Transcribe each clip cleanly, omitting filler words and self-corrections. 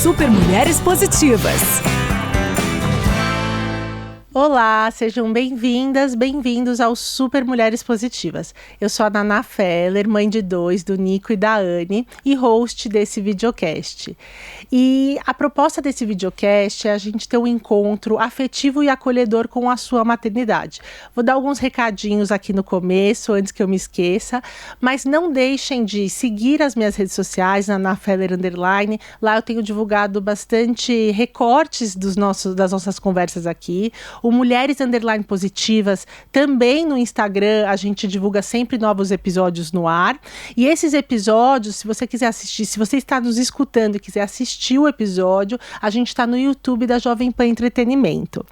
Super Mulheres Positivas. Olá, sejam bem-vindas, bem-vindos ao Super Mulheres Positivas. Eu sou a Naná Feller, mãe de 2, do Nico e da Anne, e host desse videocast. E a proposta desse videocast é a gente ter um encontro afetivo e acolhedor com a sua maternidade. Vou dar alguns recadinhos aqui no começo, antes que eu me esqueça, mas não deixem de seguir as minhas redes sociais, Naná Feller _. Lá eu tenho divulgado bastante recortes das nossas conversas aqui. O Mulheres _Positivas, também no Instagram, a gente divulga sempre novos episódios no ar. E esses episódios, se você quiser assistir, se você está nos escutando e quiser assistir o episódio, a gente está no YouTube da Jovem Pan Entretenimento.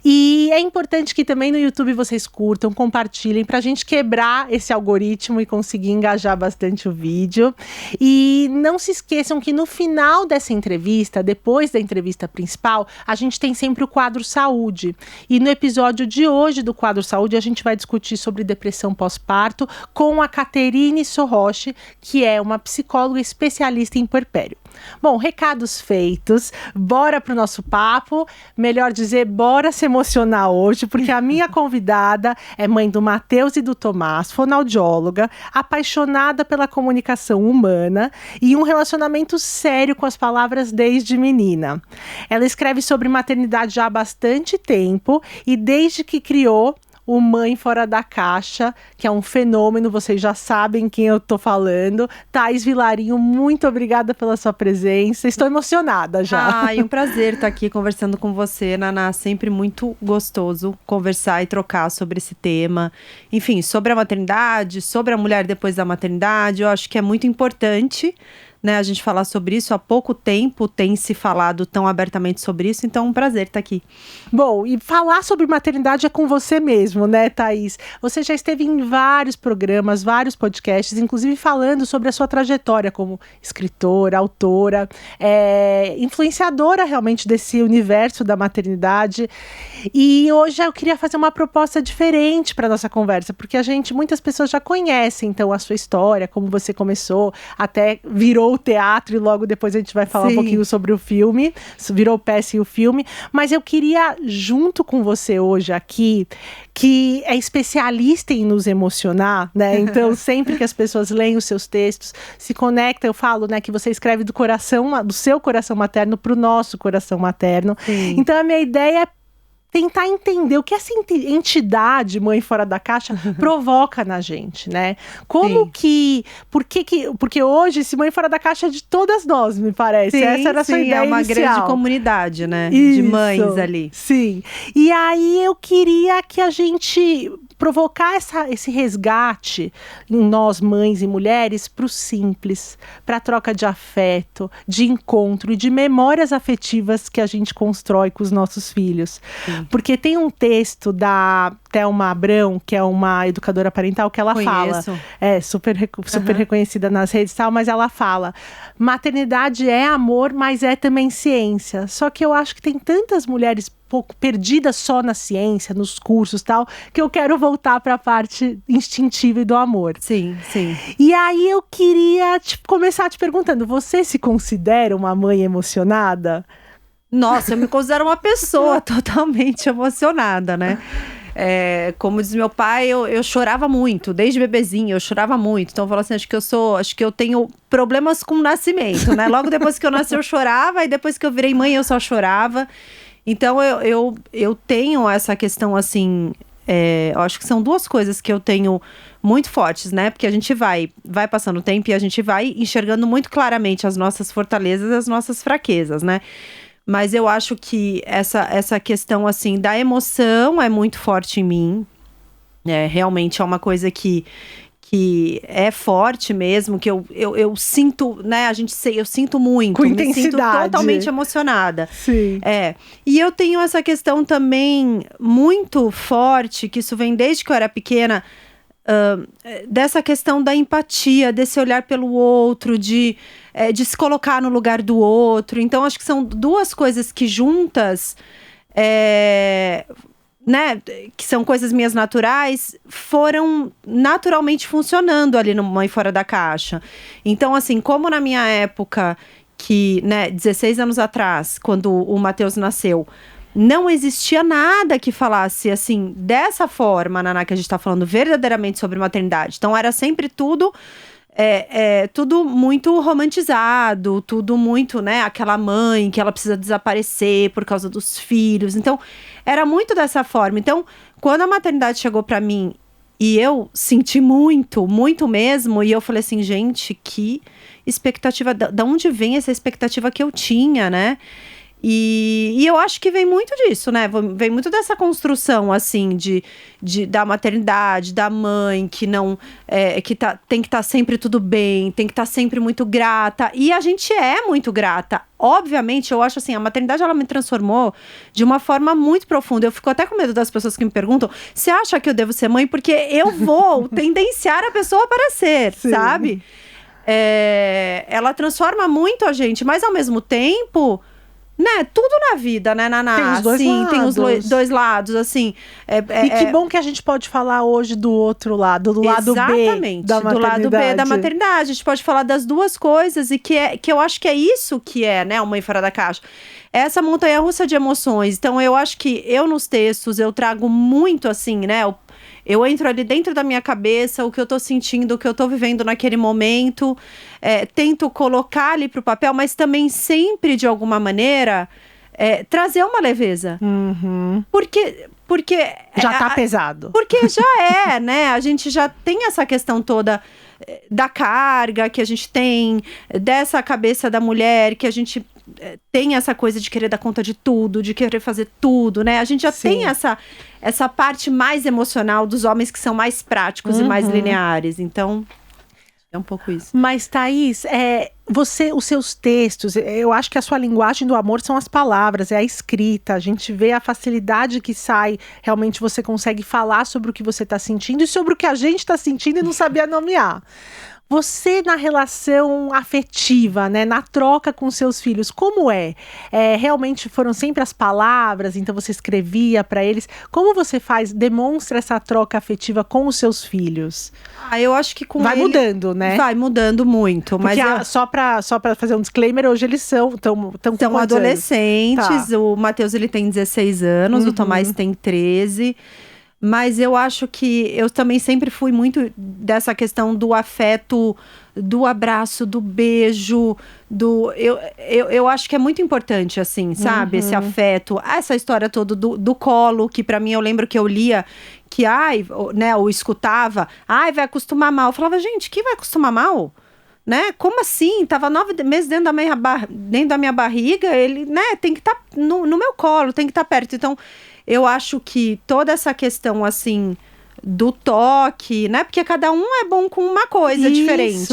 E é importante que também no YouTube vocês curtam, compartilhem, para a gente quebrar esse algoritmo e conseguir engajar bastante o vídeo. E não se esqueçam que no final dessa entrevista, depois da entrevista principal, a gente tem sempre o quadro Saúde. E no episódio de hoje do quadro Saúde, a gente vai discutir sobre depressão pós-parto com a Caterine Sorroche, que é uma psicóloga especialista em puerpério. Bom, recados feitos, bora pro nosso papo, melhor dizer, bora se emocionar hoje, porque a minha convidada é mãe do Matheus e do Tomás, fonoaudióloga, apaixonada pela comunicação humana e um relacionamento sério com as palavras desde menina. Ela escreve sobre maternidade já há bastante tempo e desde que criou o Mãe Fora da Caixa, que é um fenômeno, vocês já sabem quem eu tô falando. Thaís Vilarinho, muito obrigada pela sua presença. Estou emocionada já. Ai, um prazer estar aqui conversando com você, Naná. Sempre muito gostoso conversar e trocar sobre esse tema. Enfim, sobre a maternidade, sobre a mulher depois da maternidade. Eu acho que é muito importante, né, a gente falar sobre isso. Há pouco tempo tem se falado tão abertamente sobre isso, então é um prazer estar aqui. Bom, e falar sobre maternidade é com você mesmo, né, Thaís? Você já esteve em vários programas, vários podcasts, inclusive falando sobre a sua trajetória como escritora, autora, influenciadora realmente desse universo da maternidade. E hoje eu queria fazer uma proposta diferente para nossa conversa, porque muitas pessoas já conhecem, então, a sua história, como você começou, até virou o teatro e logo depois a gente vai falar um pouquinho sobre o filme, virou peça e o filme, mas eu queria, junto com você hoje aqui, que é especialista em nos emocionar, né, então sempre que as pessoas leem os seus textos, se conectam, eu falo, né, que você escreve do seu coração materno para o nosso coração materno. Sim. Então a minha ideia é tentar entender o que essa entidade Mãe Fora da Caixa provoca na gente, né? Como que... Porque hoje esse Mãe Fora da Caixa é de todas nós, me parece. Sim, essa era a sua ideia é uma inicial. grande comunidade, né? Isso, de mães ali. Sim. E aí eu queria que a gente provocar esse resgate em nós, mães e mulheres, para o simples, para a troca de afeto, de encontro e de memórias afetivas que a gente constrói com os nossos filhos. Sim. Porque tem um texto da Thelma Abrão, que é uma educadora parental, que ela fala, super reconhecida nas redes e tal, mas ela fala, maternidade é amor, mas é também ciência. Só que eu acho que tem tantas mulheres pouco perdidas só na ciência, nos cursos e tal, que eu quero voltar para a parte instintiva e do amor. Sim, sim. E aí eu queria começar te perguntando, você se considera uma mãe emocionada? Nossa, eu me considero uma pessoa totalmente emocionada, né? Como diz meu pai, eu chorava muito, desde bebezinho eu chorava muito. Então eu falo assim, acho que eu tenho problemas com o nascimento, né? Logo depois que eu nasci eu chorava, e depois que eu virei mãe eu só chorava. Então eu tenho essa questão assim, eu acho que são duas coisas que eu tenho muito fortes, né? Porque a gente vai passando o tempo e a gente vai enxergando muito claramente as nossas fortalezas e as nossas fraquezas, né? Mas eu acho que essa questão, assim, da emoção é muito forte em mim. Realmente é uma coisa que é forte mesmo, que eu sinto, né? Eu sinto muito. Com intensidade. Me sinto totalmente emocionada. Sim. E eu tenho essa questão também muito forte, que isso vem desde que eu era pequena, dessa questão da empatia, desse olhar pelo outro, de se colocar no lugar do outro. Então, acho que são duas coisas que juntas, né, que são coisas minhas naturais, foram naturalmente funcionando ali no Mãe Fora da Caixa. Então, assim, como na minha época, que, né, 16 anos atrás, quando o Matheus nasceu, não existia nada que falasse, assim, dessa forma, Naná, que a gente tá falando verdadeiramente sobre maternidade. Então, era sempre tudo tudo muito romantizado, tudo muito, né, aquela mãe que ela precisa desaparecer por causa dos filhos. Então, era muito dessa forma. Então, quando a maternidade chegou pra mim e eu senti muito, muito mesmo, e eu falei assim, gente, que expectativa, da onde vem essa expectativa que eu tinha, né? E eu acho que vem muito disso, né? Vem muito dessa construção, assim, da maternidade, da mãe, que não tem que estar sempre tudo bem, tem que estar sempre muito grata. E a gente é muito grata. Obviamente, eu acho assim, a maternidade, ela me transformou de uma forma muito profunda. Eu fico até com medo das pessoas que me perguntam, você acha que eu devo ser mãe? Porque eu vou tendenciar a pessoa para ser, sabe? Ela transforma muito a gente, mas ao mesmo tempo... Né, tudo na vida, né, Naná? Tem os dois lados. Tem os dois lados, assim. E que bom que a gente pode falar hoje do outro lado, do lado B da maternidade. Do lado B da maternidade. A gente pode falar das duas coisas e que eu acho que é isso que é, né, o Mãe Fora da Caixa. Essa montanha-russa de emoções. Então, eu acho que eu, nos textos, eu trago muito, assim, né, eu entro ali dentro da minha cabeça, o que eu tô sentindo, o que eu tô vivendo naquele momento. Tento colocar ali pro papel, mas também sempre, de alguma maneira, trazer uma leveza. Uhum. Porque já tá pesado. Porque já né? A gente já tem essa questão toda da carga que a gente tem, dessa cabeça da mulher, que a gente tem essa coisa de querer dar conta de tudo, de querer fazer tudo, né? A gente já tem essa parte mais emocional dos homens que são mais práticos e mais lineares. Então, é um pouco isso. Mas, Thaís, os seus textos, eu acho que a sua linguagem do amor são as palavras, é a escrita. A gente vê a facilidade que sai. Realmente você consegue falar sobre o que você está sentindo e sobre o que a gente está sentindo e não sabia nomear. Você, na relação afetiva, né, na troca com seus filhos, como é? Realmente foram sempre as palavras, então você escrevia para eles. Como você demonstra essa troca afetiva com os seus filhos? Eu acho que vai mudando, né? Vai mudando muito. Porque só pra fazer um disclaimer, hoje eles são adolescentes. Tá. O Matheus, ele tem 16 anos, o Tomás tem 13. Mas eu acho que eu também sempre fui muito dessa questão do afeto, do abraço, do beijo, eu acho que é muito importante, assim, sabe? Esse afeto, essa história toda do colo, que pra mim eu lembro que eu lia, que né, ou escutava, vai acostumar mal. Eu falava, gente, que vai acostumar mal? Né? Como assim? Tava 9 meses dentro da minha barriga, ele, né, tem que estar no meu colo, tem que estar perto. Então, eu acho que toda essa questão, assim, do toque, né? Porque cada um é bom com uma coisa diferente.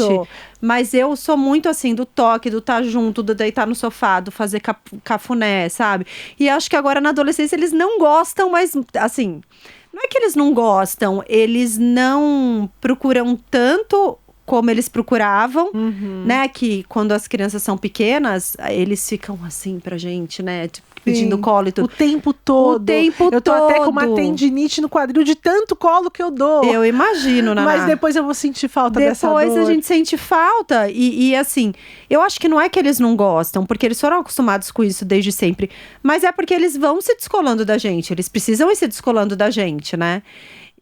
Mas eu sou muito, assim, do toque, do estar junto, do deitar no sofá, do fazer cafuné, sabe? E acho que agora na adolescência eles não gostam, mas, assim, não é que eles não gostam, eles não procuram tanto como eles procuravam, né? Que quando as crianças são pequenas, eles ficam assim pra gente, né? Tipo, pedindo colo e tudo. O tempo todo. Eu tô até com uma tendinite no quadril de tanto colo que eu dou. Eu imagino, Naná. Mas depois eu vou sentir falta dessa dor. Depois a gente sente falta. E assim, eu acho que não é que eles não gostam, porque eles foram acostumados com isso desde sempre. Mas é porque eles vão se descolando da gente. Eles precisam ir se descolando da gente, né?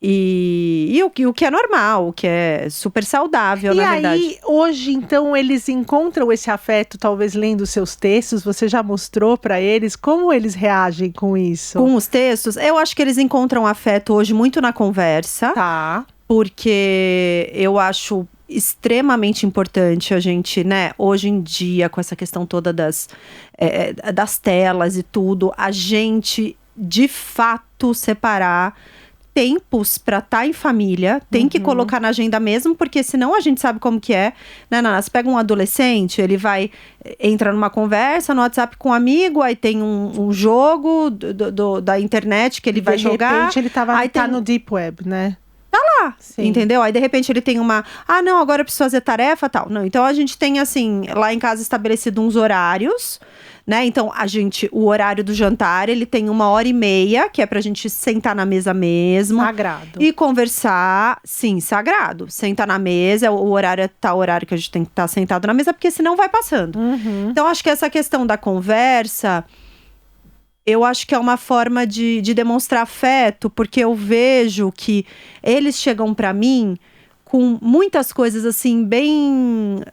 E o que é normal, o que é super saudável, na verdade. E aí, hoje, então, eles encontram esse afeto, talvez lendo seus textos, você já mostrou pra eles, como eles reagem com isso? Com os textos? Eu acho que eles encontram afeto hoje muito na conversa. Tá. Porque eu acho extremamente importante a gente, né, hoje em dia, com essa questão toda das telas e tudo, a gente, de fato, separar tempos pra estar em família, tem que colocar na agenda mesmo, porque senão a gente sabe como que é, né, Naná? Você pega um adolescente, ele entra numa conversa no WhatsApp com um amigo, aí tem um jogo da internet que ele vai jogar. De repente ele tá no Deep Web, né? Sim. Entendeu? Aí, de repente, ele tem não, agora eu preciso fazer tarefa e tal. Não, então a gente tem, assim, lá em casa estabelecido uns horários, né? Então, o horário do jantar, ele tem 1h30, que é pra gente sentar na mesa mesmo. Sagrado. E conversar, sim, sagrado. Sentar na mesa, o horário é tal horário que a gente tem que estar sentado na mesa, porque senão vai passando. Então, acho que essa questão da conversa, eu acho que é uma forma de demonstrar afeto, porque eu vejo que eles chegam pra mim com muitas coisas, assim, bem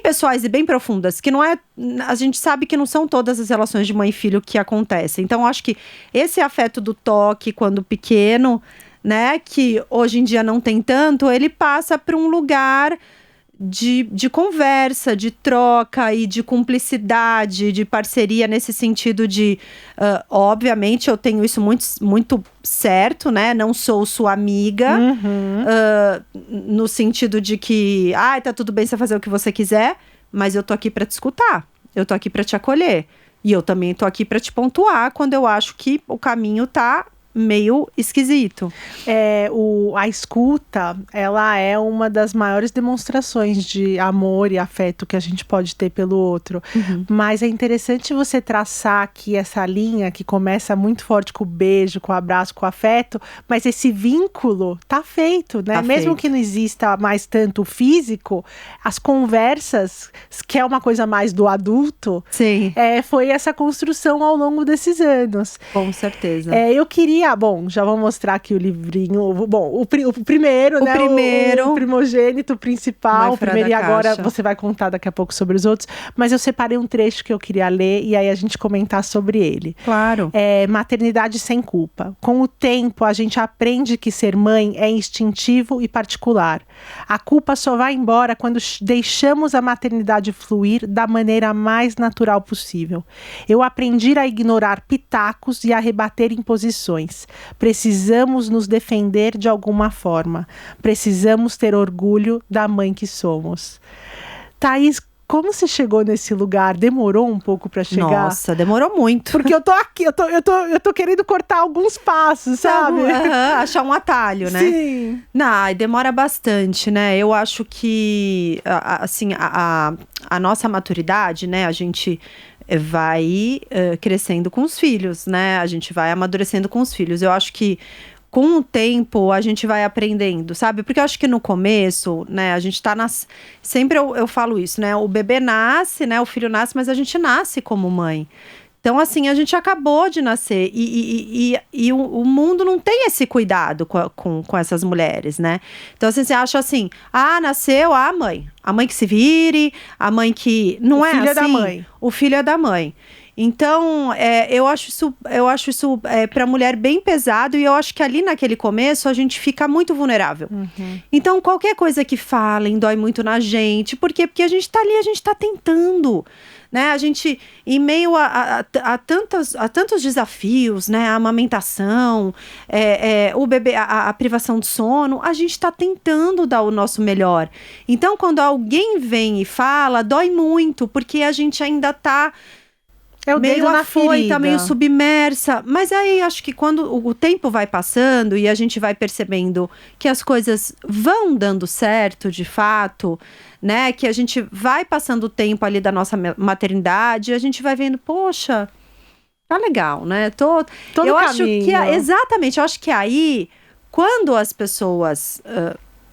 pessoais e bem profundas, que não é... A gente sabe que não são todas as relações de mãe e filho que acontecem. Então, acho que esse afeto do toque, quando pequeno, né, que hoje em dia não tem tanto, ele passa para um lugar de conversa, de troca e de cumplicidade, de parceria, nesse sentido de... obviamente, eu tenho isso muito, muito certo, né? Não sou sua amiga, no sentido de que... tá tudo bem você fazer o que você quiser, mas eu tô aqui pra te escutar. Eu tô aqui pra te acolher. E eu também tô aqui pra te pontuar quando eu acho que o caminho tá meio esquisito. A escuta, ela é uma das maiores demonstrações de amor e afeto que a gente pode ter pelo outro. Mas é interessante você traçar aqui essa linha que começa muito forte com o beijo, com o abraço, com o afeto, mas esse vínculo tá feito, né? Tá Mesmo feito. que não exista mais tanto físico, as conversas, que é uma coisa mais do adulto, Sim, foi essa construção ao longo desses anos. com certeza. Eu queria, já vou mostrar aqui o livrinho. Bom, o primeiro, né? O primogênito principal. Mãe O Fora primeiro, da e agora Caixa. você vai contar daqui a pouco sobre os outros. Mas eu separei um trecho que eu queria ler e aí a gente comentar sobre ele. Claro. Maternidade sem culpa. Com o tempo, a gente aprende que ser mãe é instintivo e particular. A culpa só vai embora quando deixamos a maternidade fluir da maneira mais natural possível. Eu aprendi a ignorar pitacos e a rebater imposições. Precisamos nos defender de alguma forma. Precisamos ter orgulho da mãe que somos. Thaís, como você chegou nesse lugar? Demorou um pouco para chegar? Nossa, demorou muito. Porque eu tô aqui, eu tô querendo cortar alguns passos, sabe? Achar um atalho, né? Sim. Não, demora bastante, né? Eu acho que, assim, a nossa maturidade, né? A gente vai crescendo com os filhos, né? A gente vai amadurecendo com os filhos. Eu acho que com o tempo a gente vai aprendendo, sabe? Porque eu acho que no começo, né? A gente tá sempre eu falo isso, né? O bebê nasce, né? O filho nasce, mas a gente nasce como mãe. Então, assim, a gente acabou de nascer e o mundo não tem esse cuidado com essas mulheres, né? Então, assim, você acha assim, nasceu a mãe que se vire, a mãe que... Não é assim. O filho é da mãe. O filho é da mãe. Então, eu acho isso para a mulher bem pesado e eu acho que ali naquele começo a gente fica muito vulnerável. Então, qualquer coisa que falem dói muito na gente. Por quê? Porque a gente tá ali, a gente tá tentando, né? A gente, em meio a tantos desafios, né? A amamentação, o bebê, a privação de sono, a gente tá tentando dar o nosso melhor. Então, quando alguém vem e fala, dói muito, porque a gente ainda tá meio afoita, meio submersa. Mas aí, acho que quando o tempo vai passando e a gente vai percebendo que as coisas vão dando certo, de fato, né? Que a gente vai passando o tempo ali da nossa maternidade, a gente vai vendo, poxa, tá legal, né? Tô eu acho caminho. que exatamente, eu acho que aí, quando as pessoas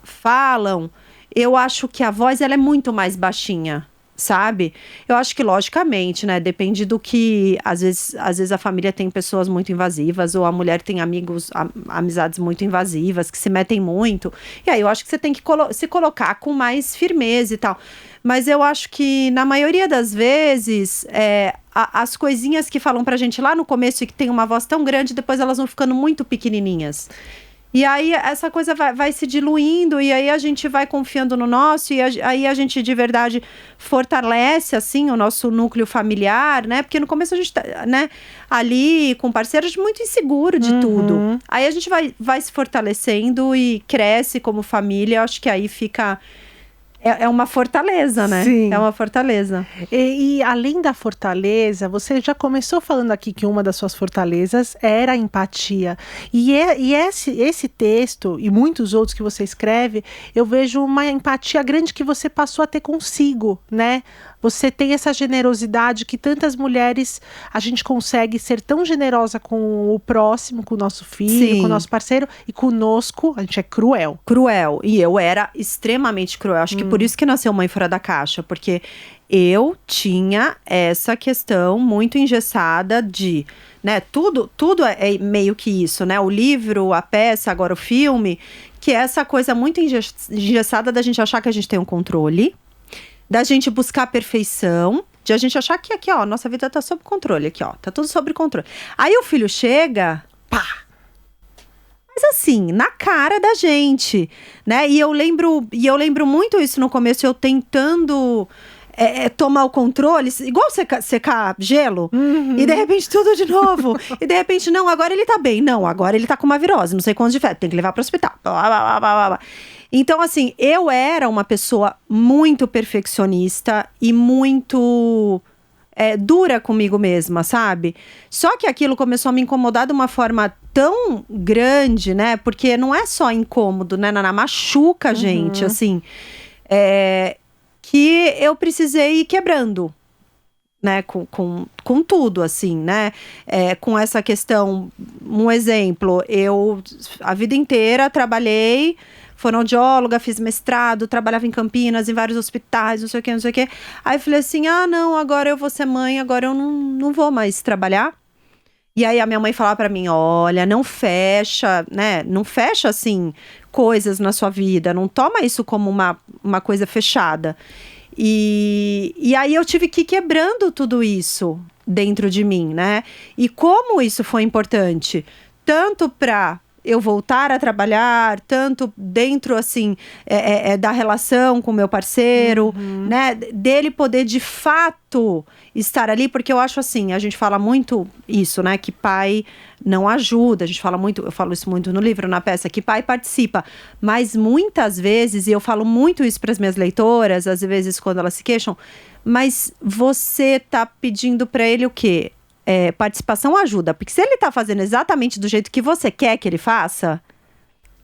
falam, eu acho que a voz ela é muito mais baixinha. Sabe? Eu acho que, logicamente, né? Depende do que... Às vezes a família tem pessoas muito invasivas ou a mulher tem amizades muito invasivas que se metem muito. E aí eu acho que você tem que se colocar com mais firmeza e tal. Mas eu acho que, na maioria das vezes, as coisinhas que falam pra gente lá no começo e que tem uma voz tão grande, depois elas vão ficando muito pequenininhas. E aí essa coisa vai se diluindo e aí a gente vai confiando no nosso e aí a gente de verdade fortalece assim o nosso núcleo familiar, né? Porque no começo a gente tá, né, ali com parceiros muito inseguro de tudo. Aí a gente vai se fortalecendo e cresce como família. Eu acho que aí fica É uma fortaleza, né? Sim. É uma fortaleza. E além da fortaleza, você já começou falando aqui que uma das suas fortalezas era a empatia. E esse texto e muitos outros que você escreve, eu vejo uma empatia grande que você passou a ter consigo, né? Você tem essa generosidade que tantas mulheres, a gente consegue ser tão generosa com o próximo, com o nosso filho, Sim. com o nosso parceiro, e conosco a gente é cruel. Cruel. E eu era extremamente cruel. Acho que por isso que nasceu Mãe Fora da Caixa. Porque eu tinha essa questão muito engessada de, né, tudo é meio que isso, né? O livro, a peça, agora o filme, que é essa coisa muito engessada da gente achar que a gente tem um controle, da gente buscar a perfeição, de a gente achar que aqui, ó, nossa vida tá sob controle, aqui, ó, tá tudo sob controle. Aí o filho chega, pá! Mas assim, na cara da gente, né? E eu lembro muito isso no começo, eu tentando tomar o controle, igual secar gelo, e de repente tudo de novo. E de repente, não, agora ele tá bem. Não, agora ele tá com uma virose, não sei quantos de febre, tem que levar pro hospital. Blá, blá, blá, blá, blá. Então, assim, eu era uma pessoa muito perfeccionista e muito dura comigo mesma, sabe? Só que aquilo começou a me incomodar de uma forma tão grande, né? Porque não é só incômodo, né, Naná? Machuca a gente, assim. Que eu precisei ir quebrando, né? Com tudo, assim, né? Com essa questão, um exemplo, eu a vida inteira trabalhei fonoaudióloga, fiz mestrado, trabalhava em Campinas, em vários hospitais, não sei o que, não sei o que. Aí eu falei assim, não, agora eu vou ser mãe, agora eu não vou mais trabalhar. E aí a minha mãe falava pra mim, olha, não fecha, né, não fecha, assim, coisas na sua vida, não toma isso como uma coisa fechada. E aí eu tive que ir quebrando tudo isso dentro de mim, né? E como isso foi importante, tanto pra eu voltar a trabalhar, tanto dentro, assim, da relação com o meu parceiro, né? Dele poder, de fato, estar ali. Porque eu acho assim, a gente fala muito isso, né? Que pai não ajuda. A gente fala muito, eu falo isso muito no livro, na peça, que pai participa. Mas muitas vezes, e eu falo muito isso para as minhas leitoras, às vezes quando elas se queixam, mas você tá pedindo para ele o quê? Participação ajuda, porque se ele tá fazendo exatamente do jeito que você quer que ele faça,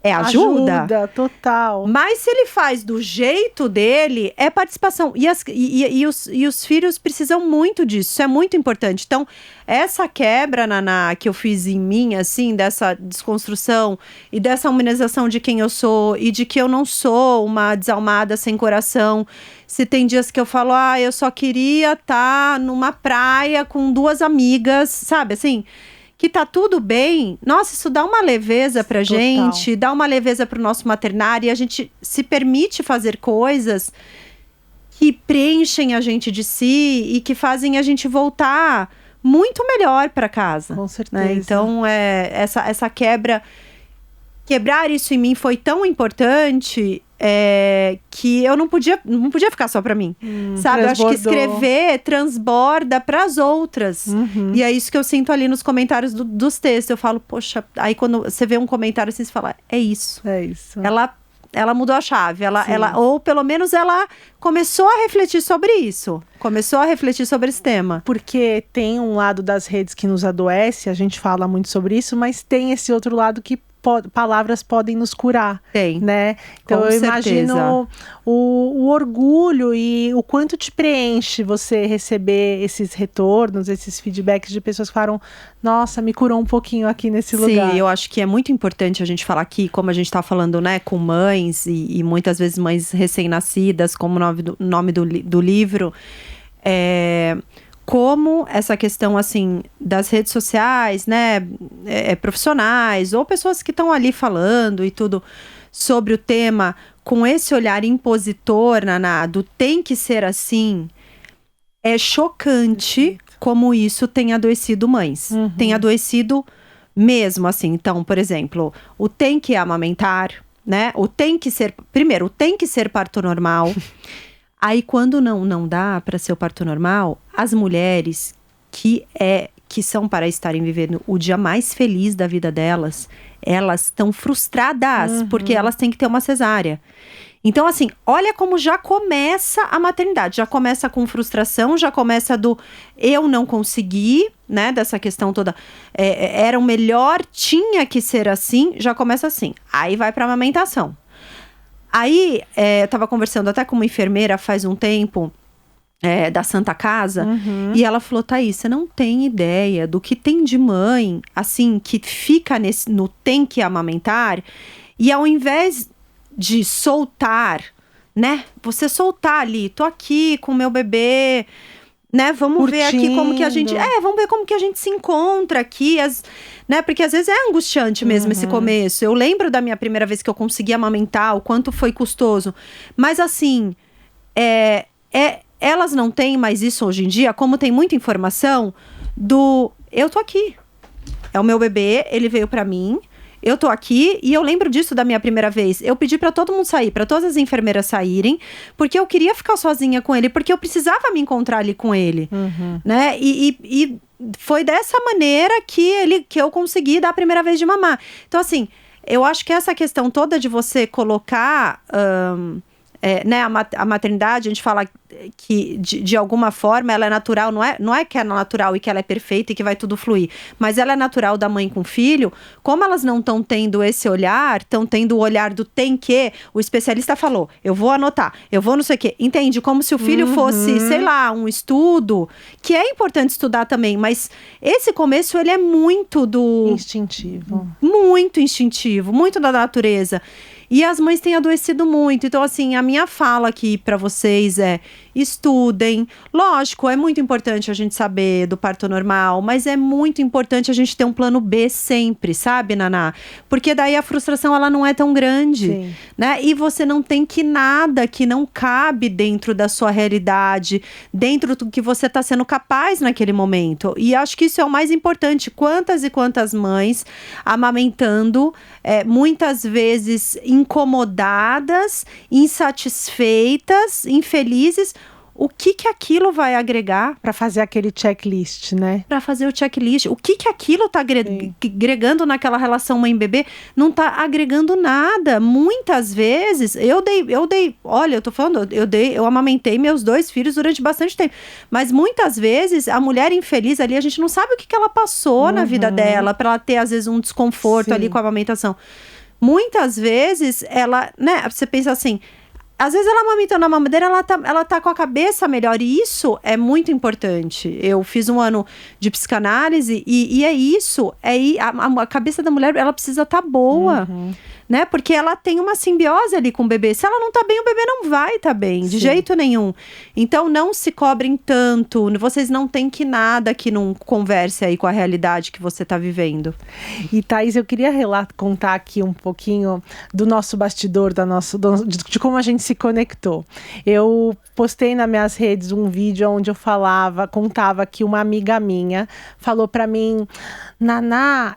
ajuda. Ajuda, total. Mas se ele faz do jeito dele, é participação. E os filhos precisam muito disso, isso é muito importante. Então, essa quebra, Naná, que eu fiz em mim, assim, dessa desconstrução e dessa humanização de quem eu sou e de que eu não sou uma desalmada sem coração. Se tem dias que eu falo, eu só queria estar numa praia com 2 amigas, sabe, assim, que tá tudo bem. Nossa, isso dá uma leveza pra gente, dá uma leveza pro nosso maternário, e a gente se permite fazer coisas que preenchem a gente de si e que fazem a gente voltar muito melhor pra casa. Com certeza. Né? Então, essa quebrar isso em mim foi tão importante que eu não podia ficar só pra mim, sabe? Eu acho que escrever transborda pras outras. E é isso que eu sinto ali nos comentários dos textos. Eu falo, poxa, aí quando você vê um comentário assim, você fala, é isso. É isso. Ela mudou a chave, ou pelo menos ela começou a refletir sobre isso. Começou a refletir sobre esse tema. Porque tem um lado das redes que nos adoece, a gente fala muito sobre isso, mas tem esse outro lado que palavras podem nos curar. Tem. Né? Então Com eu certeza. imagino o orgulho e o quanto te preenche você receber esses retornos, esses feedbacks de pessoas que falaram, nossa, me curou um pouquinho aqui nesse lugar. Sim, eu acho que é muito importante a gente falar aqui, como a gente tá falando, né, com mães e muitas vezes mães recém-nascidas, como o nome do livro, como essa questão, assim, das redes sociais, né, profissionais, ou pessoas que estão ali falando e tudo sobre o tema, com esse olhar impositor, Naná, do tem que ser assim, é chocante como isso tem adoecido mães. Tem adoecido mesmo, assim. Então, por exemplo, o tem que amamentar, né, o tem que ser parto normal. Aí, quando não dá para ser o parto normal, as mulheres que são para estarem vivendo o dia mais feliz da vida delas, elas estão frustradas, porque elas têm que ter uma cesárea. Então, assim, olha como já começa a maternidade. Já começa com frustração, já começa do eu não consegui, né? Dessa questão toda. Era o melhor, tinha que ser assim, já começa assim. Aí vai pra amamentação. Aí, eu tava conversando até com uma enfermeira faz um tempo, da Santa Casa, e ela falou, Thaís, você não tem ideia do que tem de mãe, assim, que fica no tem que amamentar, e ao invés de soltar, né? Você soltar ali, tô aqui com o meu bebê, né? Vamos ver aqui como que a gente... vamos ver como que a gente se encontra aqui, né? Porque às vezes é angustiante mesmo esse começo. Eu lembro da minha primeira vez que eu consegui amamentar, o quanto foi custoso. Mas assim, elas não têm mais isso hoje em dia, como tem muita informação do... Eu tô aqui. É o meu bebê, ele veio pra mim... Eu tô aqui e eu lembro disso da minha primeira vez. Eu pedi pra todo mundo sair, pra todas as enfermeiras saírem, porque eu queria ficar sozinha com ele, porque eu precisava me encontrar ali com ele, né? E foi dessa maneira que eu consegui dar a primeira vez de mamar. Então, assim, eu acho que essa questão toda de você colocar... né, a maternidade, a gente fala que de alguma forma ela é natural, não é que é natural e que ela é perfeita e que vai tudo fluir, mas ela é natural da mãe com o filho. Como elas não estão tendo esse olhar, estão tendo o olhar do tem que, o especialista falou, eu vou anotar, eu vou não sei o quê, entende? Como se o filho fosse, sei lá, um estudo, que é importante estudar também, mas esse começo ele é muito instintivo, muito da natureza. E as mães têm adoecido muito. Então, assim, a minha fala aqui pra vocês é: estudem. Lógico, é muito importante a gente saber do parto normal, mas é muito importante a gente ter um plano B sempre, sabe, Naná? Porque daí a frustração, ela não é tão grande, né? E você não tem que nada que não cabe dentro da sua realidade, dentro do que você tá sendo capaz naquele momento. E acho que isso é o mais importante. Quantas e quantas mães amamentando, muitas vezes incomodadas, insatisfeitas, infelizes. O que aquilo vai agregar? Para fazer aquele checklist, né? Para fazer o checklist. O que aquilo tá agregando naquela relação mãe-bebê? Não tá agregando nada. Muitas vezes, eu dei, olha, eu tô falando, eu amamentei meus 2 filhos durante bastante tempo. Mas muitas vezes, a mulher infeliz ali, a gente não sabe o que ela passou na vida dela, para ela ter, às vezes, um desconforto ali com a amamentação. Muitas vezes, ela, né, você pensa assim... Às vezes ela amamentando na mamadeira, ela tá com a cabeça melhor. E isso é muito importante. Eu fiz um ano de psicanálise e é isso. A cabeça da mulher, ela precisa estar boa. Né? Porque ela tem uma simbiose ali com o bebê. Se ela não tá bem, o bebê não vai tá bem. De jeito nenhum. Então, não se cobrem tanto. Vocês não têm que nada que não converse aí com a realidade que você tá vivendo. E, Thaís, eu queria contar aqui um pouquinho do nosso bastidor, de como a gente se conectou. Eu postei nas minhas redes um vídeo onde eu contava que uma amiga minha falou pra mim: Naná,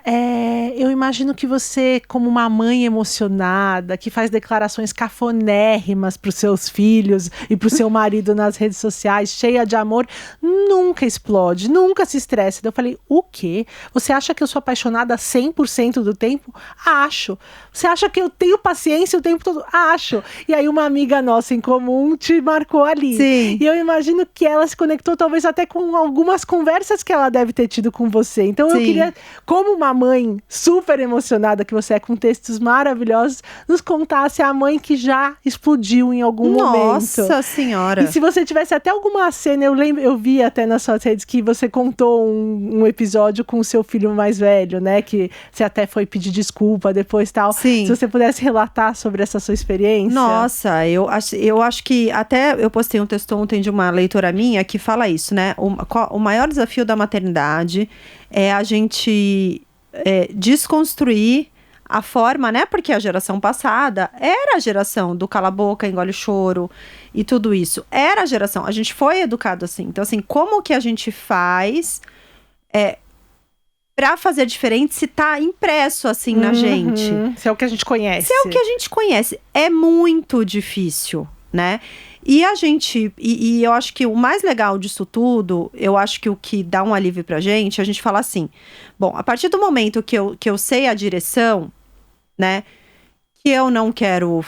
eu imagino que você, como uma mãe emocionada, que faz declarações cafonérrimas para os seus filhos e para o seu marido nas redes sociais, cheia de amor, nunca explode, nunca se estressa. Eu falei: o quê? Você acha que eu sou apaixonada 100% do tempo? Acho. Você acha que eu tenho paciência o tempo todo? Acho. E aí uma amiga nossa em comum te marcou ali. Sim. E eu imagino que ela se conectou talvez até com algumas conversas que ela deve ter tido com você. Então eu queria, como uma mãe super emocionada que você é, com textos maravilhosos, nos contasse a mãe que já explodiu em algum momento. Nossa Senhora! E se você tivesse até alguma cena, eu vi até nas suas redes que você contou um episódio com o seu filho mais velho, né? Que você até foi pedir desculpa depois e tal. Sim. Se você pudesse relatar sobre essa sua experiência. Nossa, eu acho que até eu postei um texto ontem de uma leitora minha que fala isso, né? O maior desafio da maternidade é a gente desconstruir a forma, né? Porque a geração passada era a geração do cala a boca, engole o choro e tudo isso. Era a geração, a gente foi educado assim. Então, assim, como que a gente faz pra fazer diferente se tá impresso assim na gente? Se é o que a gente conhece. Se é o que a gente conhece. É muito difícil, né? E a gente, e eu acho que o mais legal disso tudo, eu acho que o que dá um alívio pra gente, a gente fala assim: bom, a partir do momento que eu sei a direção, né, que eu não quero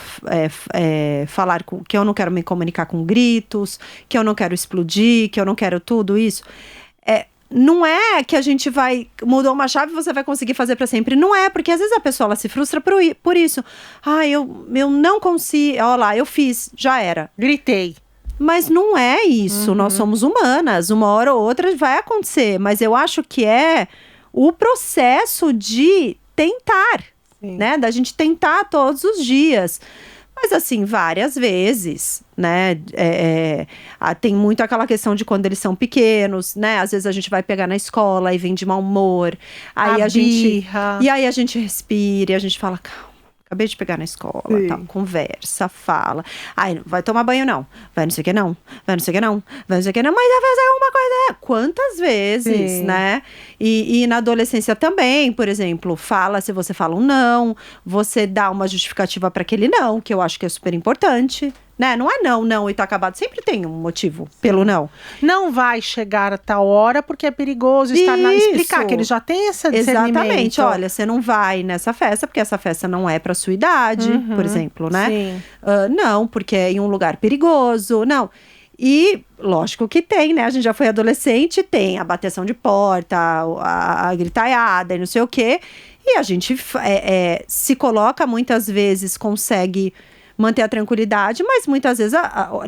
que eu não quero me comunicar com gritos, que eu não quero explodir, que eu não quero tudo isso. Não é que a gente mudou uma chave e você vai conseguir fazer para sempre. Não é, porque às vezes a pessoa ela se frustra por isso. Eu não consigo, olha lá, eu fiz, já era. Gritei. Mas não é isso, nós somos humanas, uma hora ou outra vai acontecer. Mas eu acho que é o processo de tentar, né? Da gente tentar todos os dias. Mas assim, várias vezes, né? Tem muito aquela questão de quando eles são pequenos, né? Às vezes a gente vai pegar na escola e vem de mau humor. Aí e aí a gente respira e a gente fala, calma. Acabei de pegar na escola, tal, conversa, fala. Ai, vai tomar banho não, vai não sei o que não, vai não sei o que não, vai não sei o que não, mas vai fazer alguma coisa. Quantas vezes, né? E na adolescência também, por exemplo, se você fala um não, você dá uma justificativa para aquele não, que eu acho que é super importante. Né? Não é não e tá acabado. Sempre tem um motivo pelo não. Não vai chegar a tal hora porque é perigoso explicar que ele já tem esse discernimento. Exatamente. Olha, você não vai nessa festa porque essa festa não é pra sua idade, por exemplo, né? Sim. Não, porque é em um lugar perigoso. Não. E, lógico que tem, né? A gente já foi adolescente, tem a bateção de porta, a gritaiada e não sei o quê. E a gente se coloca muitas vezes, consegue manter a tranquilidade, mas muitas vezes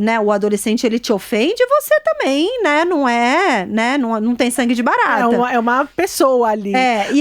né, o adolescente ele te ofende e você também, né? Não é, né? Não tem sangue de barata. É uma pessoa ali.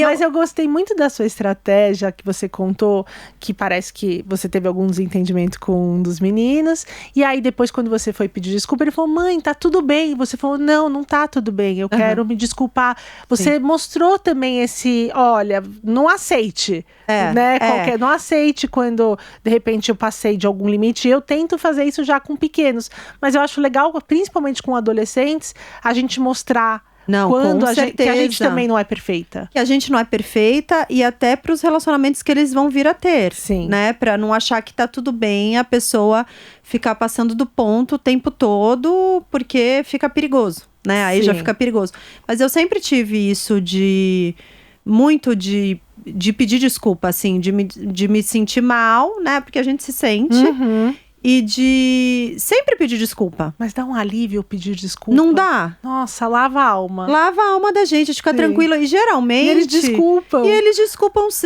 Mas eu gostei muito da sua estratégia que você contou, que parece que você teve algum desentendimento com um dos meninos, e aí depois quando você foi pedir desculpa, ele falou, mãe, tá tudo bem. Você falou, não tá tudo bem, eu quero me desculpar. Você mostrou também olha, não aceite, né? Não aceite quando, de repente, eu passei de algum limite. Eu tento fazer isso já com pequenos, mas eu acho legal, principalmente com adolescentes, a gente mostrar quando que a gente também não é perfeita. Que a gente não é perfeita e até para os relacionamentos que eles vão vir a ter. Sim. Né? Para não achar que tá tudo bem a pessoa ficar passando do ponto o tempo todo, porque fica perigoso, né? Aí já fica perigoso. Mas eu sempre tive isso de pedir desculpa, assim, de me sentir mal, né? Porque a gente se sente. E de sempre pedir desculpa. Mas dá um alívio pedir desculpa? Não dá. Nossa, lava a alma. Lava a alma da gente, fica tranquila. E geralmente... E eles desculpam.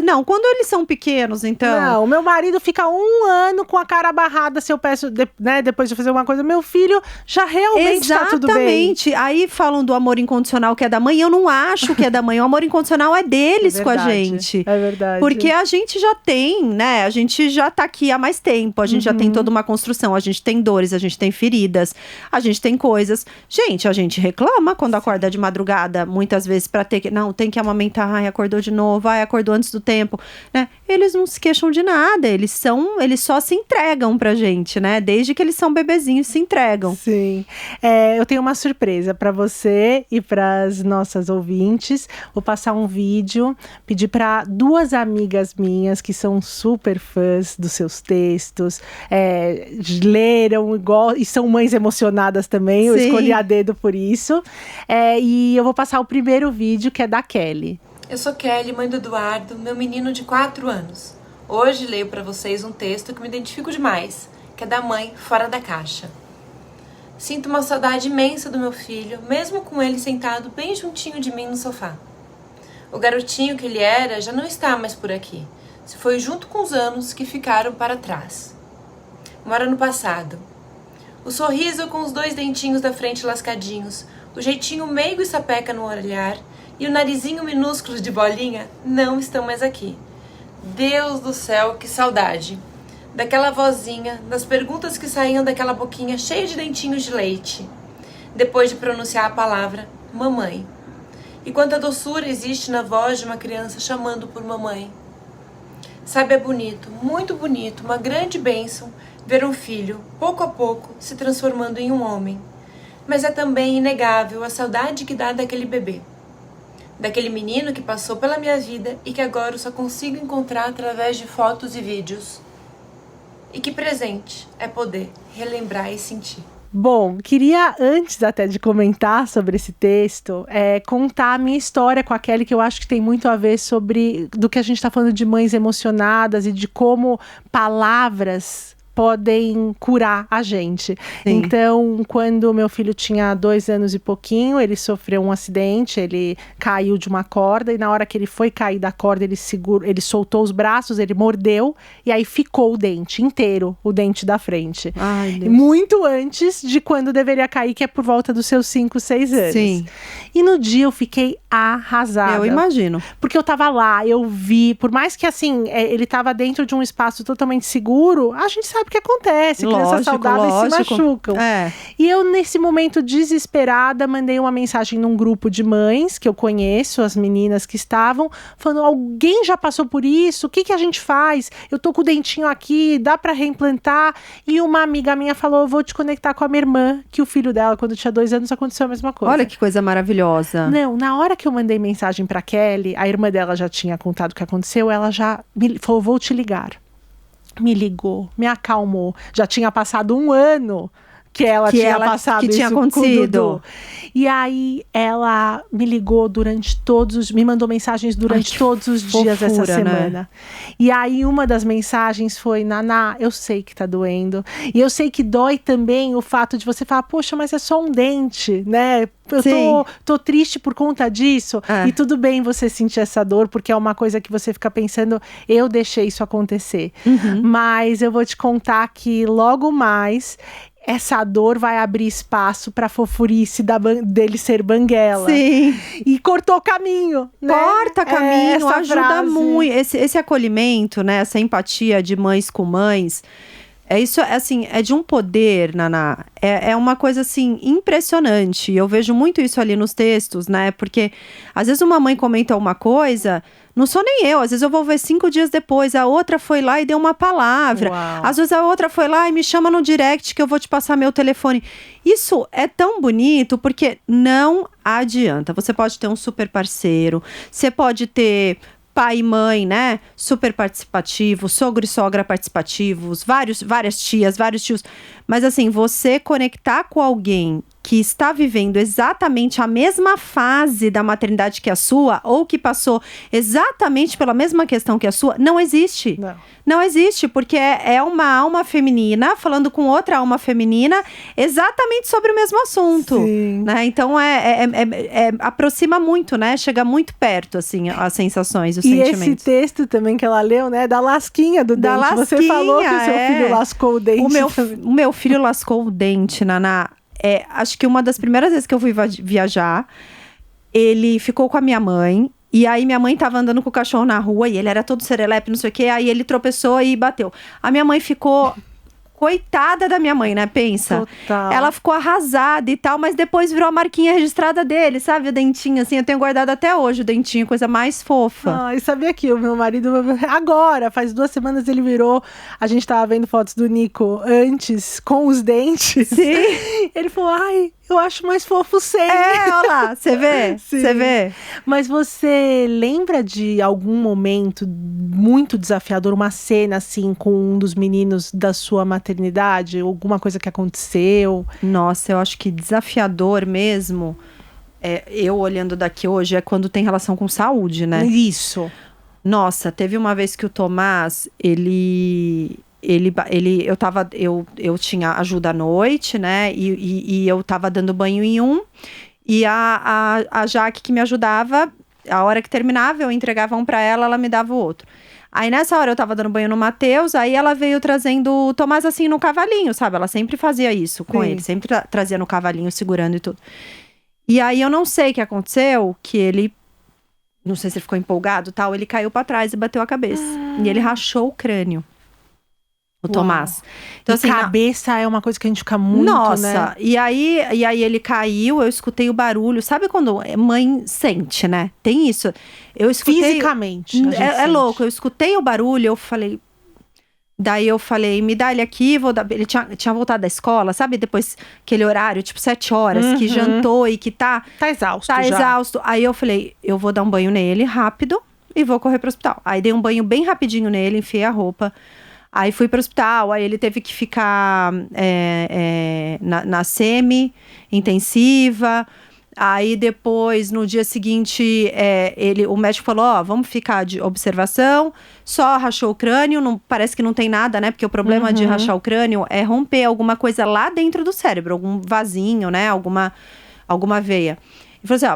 Não, quando eles são pequenos, então... Não, o meu marido fica 1 ano com a cara barrada se eu peço, né, depois de fazer uma coisa. Meu filho já realmente tá tudo bem. Exatamente. Aí falam do amor incondicional que é da mãe. Eu não acho que é da mãe. O amor incondicional é deles com a gente. É verdade. Porque a gente já tem, né? A gente já tá aqui há mais tempo. A gente já tem toda uma construção, a gente tem dores, a gente tem feridas, a gente tem coisas. Gente, a gente reclama quando acorda de madrugada, muitas vezes pra ter que... Não, tem que amamentar, acordou de novo, acordou antes do tempo, né? Eles não se queixam de nada, eles só se entregam pra gente, né? Desde que eles são bebezinhos, se entregam. Sim. Eu tenho uma surpresa pra você e pras nossas ouvintes. Vou passar um vídeo, pedir pra 2 amigas minhas que são super fãs dos seus textos, leram igual e são mães emocionadas também. Eu escolhi a dedo por isso. E eu vou passar o primeiro vídeo, que é da Kelly. Eu sou Kelly, mãe do Eduardo, meu menino de 4 anos. Hoje leio para vocês um texto que me identifico demais, que é da mãe fora da caixa. Sinto uma saudade imensa do meu filho, mesmo com ele sentado bem juntinho de mim no sofá. O garotinho que ele era já não está mais por aqui. Se foi junto com os anos que ficaram para trás. Mora no passado. O sorriso com os 2 dentinhos da frente lascadinhos, o jeitinho meigo e sapeca no olhar e o narizinho minúsculo de bolinha não estão mais aqui. Deus do céu, que saudade! Daquela vozinha, das perguntas que saíam daquela boquinha cheia de dentinhos de leite. Depois de pronunciar a palavra mamãe. E quanta doçura existe na voz de uma criança chamando por mamãe. Sabe, é bonito, muito bonito, uma grande bênção ver um filho, pouco a pouco, se transformando em um homem. Mas é também inegável a saudade que dá daquele bebê. Daquele menino que passou pela minha vida e que agora eu só consigo encontrar através de fotos e vídeos. E que presente é poder relembrar e sentir. Bom, queria, antes até de comentar sobre esse texto, contar a minha história com a Kelly, que eu acho que tem muito a ver do que a gente está falando de mães emocionadas e de como palavras podem curar a gente. Sim. Então, quando meu filho tinha 2 anos e pouquinho, ele sofreu um acidente, ele caiu de uma corda e na hora que ele foi cair da corda, ele soltou os braços, ele mordeu e aí ficou o dente inteiro, o dente da frente. Ai, Deus. Muito antes de quando deveria cair, que é por volta dos seus 5, 6 anos. Sim. E no dia eu fiquei arrasada. Eu imagino. Porque eu tava lá, eu vi, por mais que assim, ele tava dentro de um espaço totalmente seguro, a gente sabe o que acontece, crianças saudáveis se machucam. E eu, nesse momento desesperada, mandei uma mensagem num grupo de mães que eu conheço, as meninas que estavam, falando, alguém já passou por isso? O que a gente faz? Eu tô com o dentinho aqui, dá pra reimplantar? E uma amiga minha falou, eu vou te conectar com a minha irmã, que o filho dela, quando tinha 2 anos, aconteceu a mesma coisa. Olha que coisa maravilhosa. Não, na hora que eu mandei mensagem pra Kelly, a irmã dela já tinha contado o que aconteceu, ela já me falou, vou te ligar. Me ligou, me acalmou. Já tinha passado 1 ano que ela tinha passado que isso tinha com o acontecido. Dudu. E aí ela me ligou me mandou mensagens durante todos os dias dessa semana. Né? E aí uma das mensagens foi, Naná, eu sei que tá doendo. E eu sei que dói também o fato de você falar, poxa, mas é só um dente, né? Eu tô triste por conta disso. E tudo bem você sentir essa dor, porque é uma coisa que você fica pensando, eu deixei isso acontecer. Mas eu vou te contar que logo mais essa dor vai abrir espaço pra fofurice dele ser banguela. Sim. E cortou caminho, né? Corta caminho, ajuda frase. muito. Esse acolhimento, né? Essa empatia de mães com mães. Isso, assim, é de um poder, Naná. É uma coisa, assim, impressionante. Eu vejo muito isso ali nos textos, né? Porque, às vezes, uma mãe comenta uma coisa, não sou nem eu. Às vezes, eu vou ver 5 dias depois. A outra foi lá e deu uma palavra. Uau. Às vezes, a outra foi lá e me chama no direct que eu vou te passar meu telefone. Isso é tão bonito porque não adianta. Você pode ter um super parceiro. Você pode ter pai e mãe, né, super participativos, sogro e sogra participativos, várias tias, vários tios. Mas assim, você conectar com alguém que está vivendo exatamente a mesma fase da maternidade que a sua, ou que passou exatamente pela mesma questão que a sua, não existe. Não existe, porque é uma alma feminina falando com outra alma feminina exatamente sobre o mesmo assunto. Né? Então, aproxima muito, né? Chega muito perto, assim, as sensações, os sentimentos. E esse texto também que ela leu, né? Da lasquinha do dente. Lasquinha, você falou que o seu filho lascou o dente. O meu filho lascou o dente, Naná. Acho que uma das primeiras vezes que eu fui viajar, ele ficou com a minha mãe. E aí minha mãe tava andando com o cachorro na rua e ele era todo serelepe, não sei o quê. Aí ele tropeçou e bateu. A minha mãe ficou... Coitada da minha mãe, né? Pensa. Total. Ela ficou arrasada e tal, mas depois virou a marquinha registrada dele, sabe? O dentinho, assim. Eu tenho guardado até hoje o dentinho, coisa mais fofa. E sabia que o meu marido, agora, faz 2 semanas ele virou... A gente tava vendo fotos do Nico antes, com os dentes. Sim. Ele falou, ai... Eu acho mais fofo sem. Olha lá, você vê? Você vê? Mas você lembra de algum momento muito desafiador, uma cena assim com um dos meninos da sua maternidade? Alguma coisa que aconteceu? Nossa, eu acho que desafiador mesmo, eu olhando daqui hoje, é quando tem relação com saúde, né? Isso. Nossa, teve uma vez que o Tomás, eu tinha ajuda à noite, né? E eu tava dando banho em um. E a Jaque que me ajudava, a hora que terminava, eu entregava um pra ela, ela me dava o outro. Aí nessa hora eu tava dando banho no Matheus, aí ela veio trazendo o Tomás assim no cavalinho, sabe? Ela sempre fazia isso com ele, sempre trazia no cavalinho, segurando e tudo. E aí eu não sei o que aconteceu, que ele... Não sei se ele ficou empolgado e tal, ele caiu pra trás e bateu a cabeça. E ele rachou o crânio. O Tomás. Então, assim, cabeça é uma coisa que a gente fica muito, nossa, né? E aí ele caiu, eu escutei o barulho. Sabe quando mãe sente, né? Tem isso. Eu escutei... Fisicamente. É louco, eu escutei o barulho, eu falei... Daí eu falei, me dá ele aqui, vou dar... Ele tinha voltado da escola, sabe? Depois aquele horário, tipo 7 horas, que jantou e que tá exausto já. Exausto. Aí eu falei, eu vou dar um banho nele rápido e vou correr pro hospital. Aí dei um banho bem rapidinho nele, enfiei a roupa. Aí fui para o hospital, aí ele teve que ficar na semi-intensiva. Aí depois, no dia seguinte, o médico falou, vamos ficar de observação, só rachou o crânio, parece que não tem nada, né? Porque o problema de rachar o crânio é romper alguma coisa lá dentro do cérebro, algum vasinho, né? Alguma veia. Ele falou assim,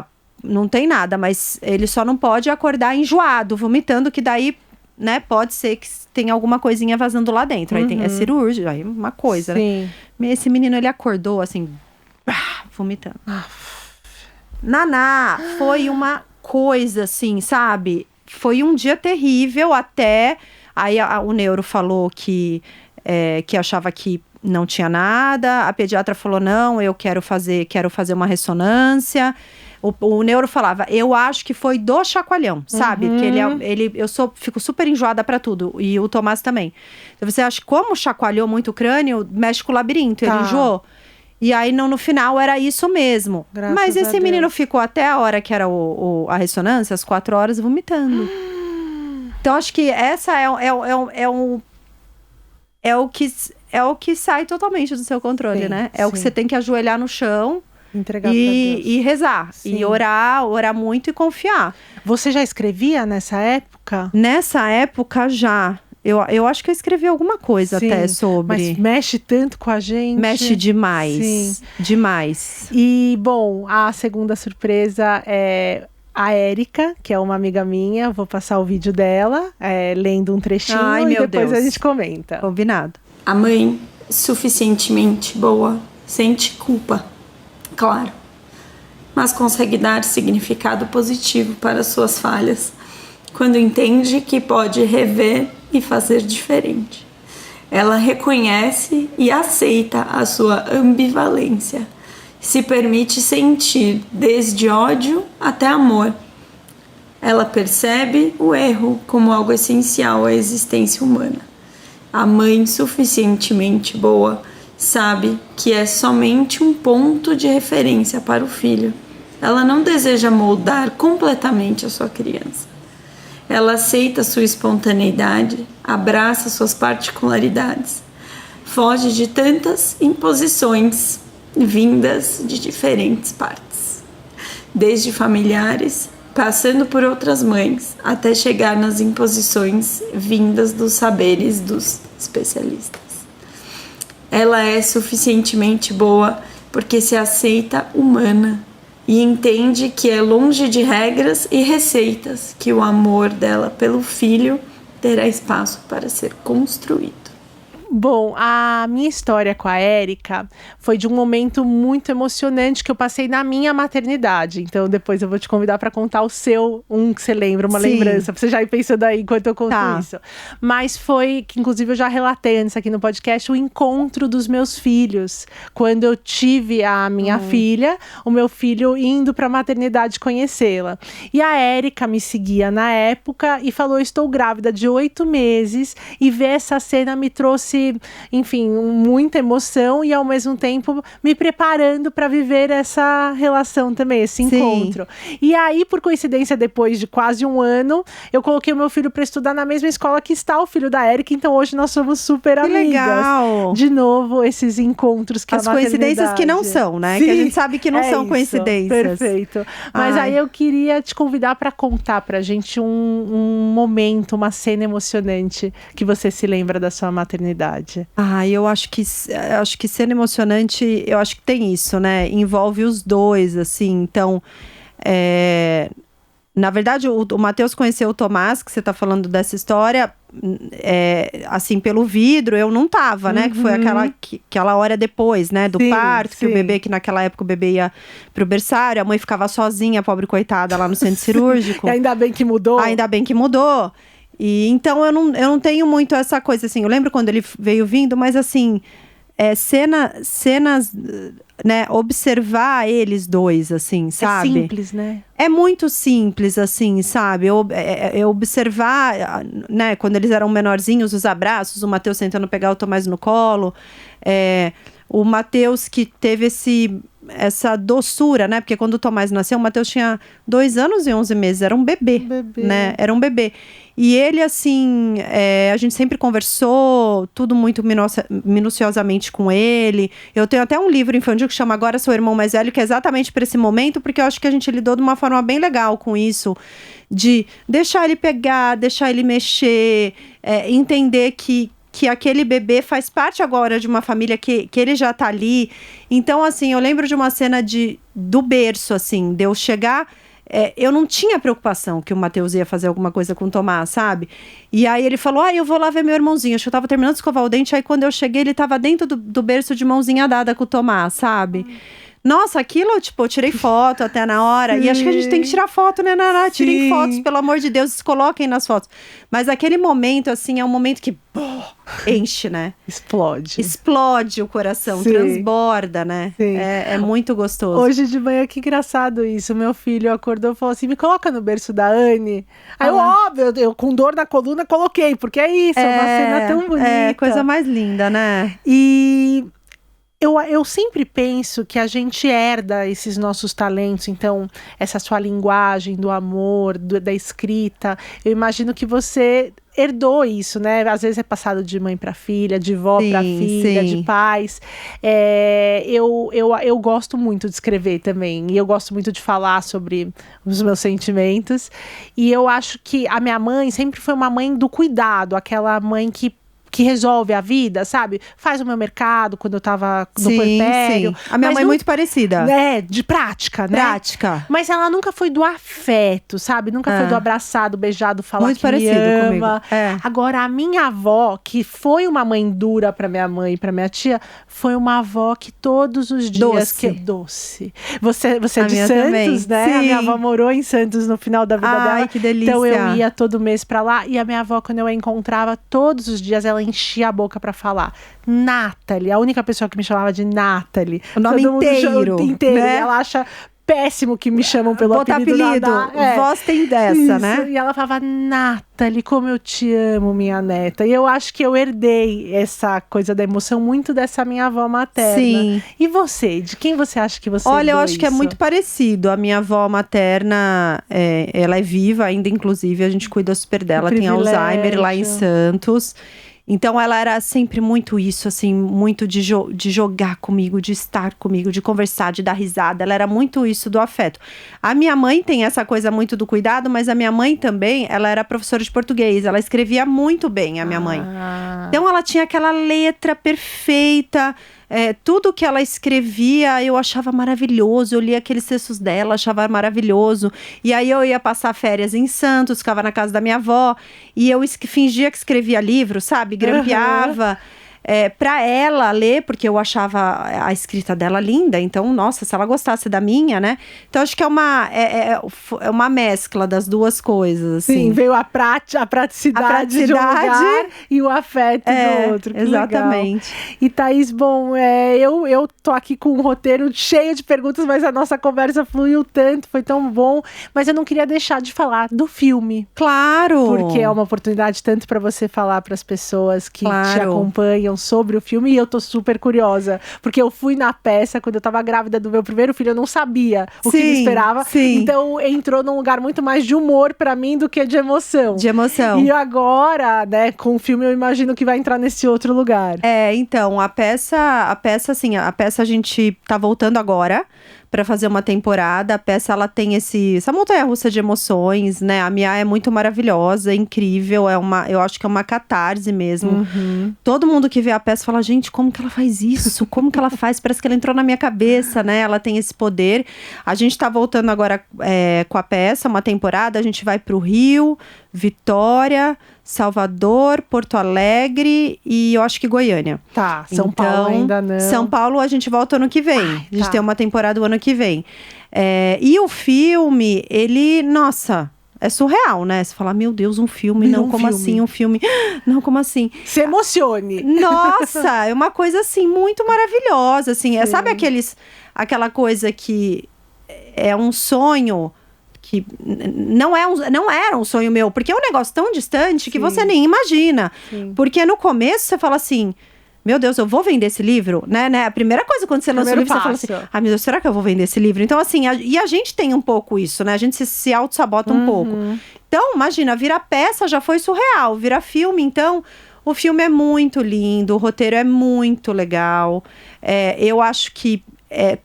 não tem nada, mas ele só não pode acordar enjoado, vomitando, que daí, né, pode ser que tenha alguma coisinha vazando lá dentro. Aí é cirúrgico, aí uma coisa, Sim. né? Esse menino, ele acordou assim, vomitando. Naná, foi uma coisa assim, sabe? Foi um dia terrível até... Aí o neuro falou que achava que não tinha nada. A pediatra falou, não, eu quero fazer uma ressonância. O neuro falava, eu acho que foi do chacoalhão, sabe? Porque fico super enjoada pra tudo. E o Tomás também. Então você acha que como chacoalhou muito o crânio, mexe com o labirinto, ele enjoou. E aí, no final, era isso mesmo. Mas esse menino ficou até a hora que era a ressonância, às 4 horas, vomitando. Então, acho que essa é o que sai totalmente do seu controle, né? É o que você tem que ajoelhar no chão entregar e rezar. Sim. E orar muito e confiar. Você já escrevia nessa época? Nessa época, já. Eu acho que eu escrevi alguma coisa até sobre... Mas mexe tanto com a gente. Mexe demais. Sim. Demais. E, bom, a segunda surpresa é a Érica, que é uma amiga minha. Vou passar o vídeo dela, lendo um trechinho. Ai, e meu depois Deus. a gente comenta. Combinado. A mãe, suficientemente boa, sente culpa, claro. Mas consegue dar significado positivo para suas falhas, quando entende que pode rever e fazer diferente. Ela reconhece e aceita a sua ambivalência. Se permite sentir desde ódio até amor. Ela percebe o erro como algo essencial à existência humana. A mãe suficientemente boa sabe que é somente um ponto de referência para o filho. Ela não deseja moldar completamente a sua criança. Ela aceita sua espontaneidade, abraça suas particularidades, foge de tantas imposições vindas de diferentes partes, desde familiares, passando por outras mães, até chegar nas imposições vindas dos saberes dos especialistas. Ela é suficientemente boa porque se aceita humana, e entende que é longe de regras e receitas que o amor dela pelo filho terá espaço para ser construído. Bom, a minha história com a Érica foi de um momento muito emocionante que eu passei na minha maternidade. Então, depois eu vou te convidar para contar o seu, que você lembra, uma lembrança, pra você já ir pensando aí enquanto eu conto isso. Mas foi, que inclusive eu já relatei antes aqui no podcast, o encontro dos meus filhos. Quando eu tive a minha filha, o meu filho indo pra maternidade conhecê-la. E a Érica me seguia na época e falou, estou grávida de 8 meses, e ver essa cena me trouxe, enfim, muita emoção e ao mesmo tempo me preparando para viver essa relação também, esse encontro. E aí, por coincidência, depois de quase 1 ano, eu coloquei o meu filho para estudar na mesma escola que está o filho da Érica, então hoje nós somos super amigas. Legal! De novo, esses encontros que as a maternidade... coincidências que não são, né? Sim, que a gente sabe que não são isso, coincidências. Perfeito. Mas aí eu queria te convidar para contar pra gente um momento, uma cena emocionante que você se lembra da sua maternidade. Eu acho que cena emocionante, eu acho que tem isso, né? Envolve os dois, assim. Então, na verdade, o Matheus conheceu o Tomás, que você tá falando dessa história, assim, pelo vidro, eu não tava, né? Que foi aquela hora depois, né? Do parto, que o bebê, que naquela época o bebê ia pro berçário, a mãe ficava sozinha, pobre coitada, lá no centro cirúrgico. E ainda bem que mudou. Ainda bem que mudou. E então eu não tenho muito essa coisa, assim, eu lembro quando ele veio vindo, mas assim, cenas, né, observar eles dois, assim, sabe? É simples, né? É muito simples, assim, sabe? Eu observar, né, quando eles eram menorzinhos, os abraços, o Matheus tentando pegar o Tomás no colo, o Matheus que teve essa doçura, né? Porque quando o Tomás nasceu, o Matheus tinha 2 anos e 11 meses, era um bebê, né? Era um bebê. E ele, assim, a gente sempre conversou, tudo muito minuciosamente com ele. Eu tenho até um livro infantil que chama Agora Sou o Irmão Mais Velho, que é exatamente para esse momento, porque eu acho que a gente lidou de uma forma bem legal com isso, de deixar ele pegar, deixar ele mexer, entender que aquele bebê faz parte agora de uma família que ele já tá ali. Então, assim, eu lembro de uma cena do berço, assim, de eu chegar... eu não tinha preocupação que o Matheus ia fazer alguma coisa com o Tomás, sabe? E aí ele falou, eu vou lá ver meu irmãozinho. Acho que eu tava terminando de escovar o dente, aí quando eu cheguei, ele tava dentro do berço de mãozinha dada com o Tomás, sabe? Nossa, aquilo, tipo, eu tirei foto até na hora. Sim. E acho que a gente tem que tirar foto, né, Naná? Tirem fotos, pelo amor de Deus, se coloquem nas fotos. Mas aquele momento, assim, é um momento que enche, né? Explode o coração, sim, transborda, né? Sim. É muito gostoso. Hoje de manhã, que engraçado isso. Meu filho acordou e falou assim, me coloca no berço da Anne. Aí óbvio, eu com dor na coluna coloquei, porque é isso, é uma cena tão bonita. É, coisa mais linda, né? E... Eu sempre penso que a gente herda esses nossos talentos, então, essa sua linguagem do amor, da escrita, eu imagino que você herdou isso, né? Às vezes é passado de mãe para filha, de vó para filha, sim, de pais. Eu gosto muito de escrever também, e eu gosto muito de falar sobre os meus sentimentos, e eu acho que a minha mãe sempre foi uma mãe do cuidado, aquela mãe que resolve a vida, sabe? Faz o meu mercado quando eu tava no puerpério. A minha mãe é muito parecida. De prática, né? Prática. Mas ela nunca foi do afeto, sabe? Nunca foi do abraçado, beijado, falar muito que parecido me ama. Comigo. Agora, a minha avó, que foi uma mãe dura pra minha mãe e pra minha tia, foi uma avó que todos os dias... Doce. Você é de Santos, também, né? Sim. A minha avó morou em Santos no final da vida dela. Ai, que delícia. Então eu ia todo mês pra lá. E a minha avó, quando eu a encontrava, todos os dias ela enchia a boca pra falar. Nathalie, a única pessoa que me chamava de Nathalie. O nome inteiro. Né? Ela acha péssimo que me chamam pelo apelido. Voz tem dessa, isso, né? E ela falava, Nathalie, como eu te amo, minha neta. E eu acho que eu herdei essa coisa da emoção muito dessa minha avó materna. Sim. E você? De quem você acha que você Olha, eu acho isso? que é muito parecido. A minha avó materna, ela é viva ainda, inclusive. A gente cuida super dela. Tem Alzheimer lá em Santos. Então, ela era sempre muito isso, assim, muito de jogar comigo, de estar comigo, de conversar, de dar risada. Ela era muito isso do afeto. A minha mãe tem essa coisa muito do cuidado, mas a minha mãe também, ela era professora de português. Ela escrevia muito bem, a minha mãe. Então, ela tinha aquela letra perfeita. Tudo que ela escrevia eu achava maravilhoso, eu lia aqueles textos dela, achava maravilhoso, e aí eu ia passar férias em Santos, ficava na casa da minha avó, e eu fingia que escrevia livro, sabe, grampeava, pra ela ler, porque eu achava a escrita dela linda, então, nossa, se ela gostasse da minha, né, então acho que é uma mescla das duas coisas, assim. Sim, veio a praticidade de um lugar e o afeto do outro, que exatamente. Legal. E Thaís, bom, eu tô aqui com um roteiro cheio de perguntas, mas a nossa conversa fluiu tanto, foi tão bom, mas eu não queria deixar de falar do filme. Claro! Porque é uma oportunidade tanto para você falar para as pessoas que te acompanham sobre o filme, e eu tô super curiosa, porque eu fui na peça quando eu tava grávida do meu primeiro filho, eu não sabia o que me esperava, então entrou num lugar muito mais de humor pra mim do que de emoção. E agora, né, com o filme eu imagino que vai entrar nesse outro lugar. Então, a peça a gente tá voltando agora para fazer uma temporada. A peça, ela tem essa montanha-russa de emoções, né? A Mia é muito maravilhosa, incrível, eu acho que é uma catarse mesmo. Todo mundo que vê a peça fala, gente, como que ela faz isso? Como que ela faz? Parece que ela entrou na minha cabeça, né? Ela tem esse poder. A gente tá voltando agora com a peça, uma temporada, a gente vai pro Rio, Vitória, Salvador, Porto Alegre e eu acho que Goiânia. Tá, São Paulo ainda não. São Paulo a gente volta ano que vem. A gente tem uma temporada o ano que vem. E o filme, ele, nossa, é surreal, né? Você fala, meu Deus, um filme, não, como assim, um filme? Não, como assim? Se emocione. Nossa, é uma coisa, assim, muito maravilhosa, assim. Sabe aquela coisa que é um sonho... que não era um sonho meu, porque é um negócio tão distante que você nem imagina. Porque no começo você fala assim, Meu Deus, eu vou vender esse livro? Né? A primeira coisa quando você lança o livro, você fala assim, ai meu Deus, será que eu vou vender esse livro? Então assim, e a gente tem um pouco isso, né? A gente se auto-sabota um pouco. Então, imagina, virar peça já foi surreal, virar filme, então... O filme é muito lindo, o roteiro é muito legal. Eu acho que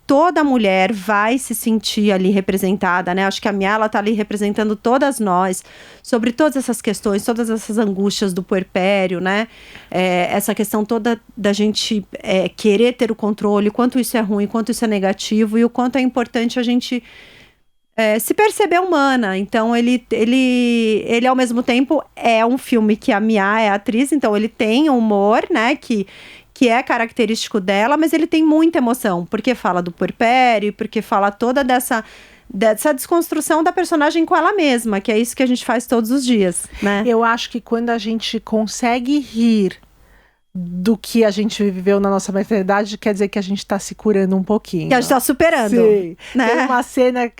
toda mulher vai se sentir ali representada, né? Acho que a Mia, ela tá ali representando todas nós, sobre todas essas questões, todas essas angústias do puerpério, né? Essa questão toda da gente querer ter o controle, quanto isso é ruim, quanto isso é negativo e o quanto é importante a gente... se perceber humana. Então ele ao mesmo tempo é um filme que a Mia é atriz, então ele tem humor, né, que é característico dela, mas ele tem muita emoção, porque fala do puerpério, porque fala toda dessa desconstrução da personagem com ela mesma, que é isso que a gente faz todos os dias, né? Eu acho que quando a gente consegue rir do que a gente viveu na nossa maternidade, quer dizer que a gente tá se curando um pouquinho. Que a gente tá superando. Sim. Né? Tem uma cena,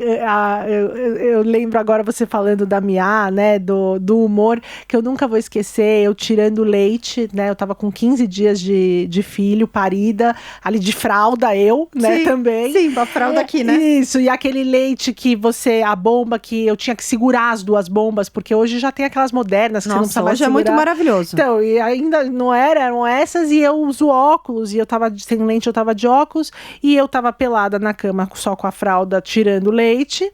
eu lembro agora você falando da Mia, né, do humor, que eu nunca vou esquecer, eu tirando leite, né, eu tava com 15 dias de filho, parida, ali de fralda, né, sim, também. Sim, a fralda aqui, né? Isso, e aquele leite que a bomba, que eu tinha que segurar as duas bombas, porque hoje já tem aquelas modernas que você não precisa mais hoje segurar. É muito maravilhoso. Então, e ainda não eram essas, e eu uso óculos, e eu tava sem lente, eu tava de óculos, e eu tava pelada na cama só com a fralda tirando leite,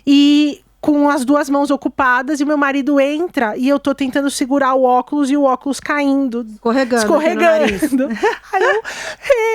e com as duas mãos ocupadas, e o meu marido entra, e eu tô tentando segurar o óculos, e o óculos caindo. Escorregando. Aí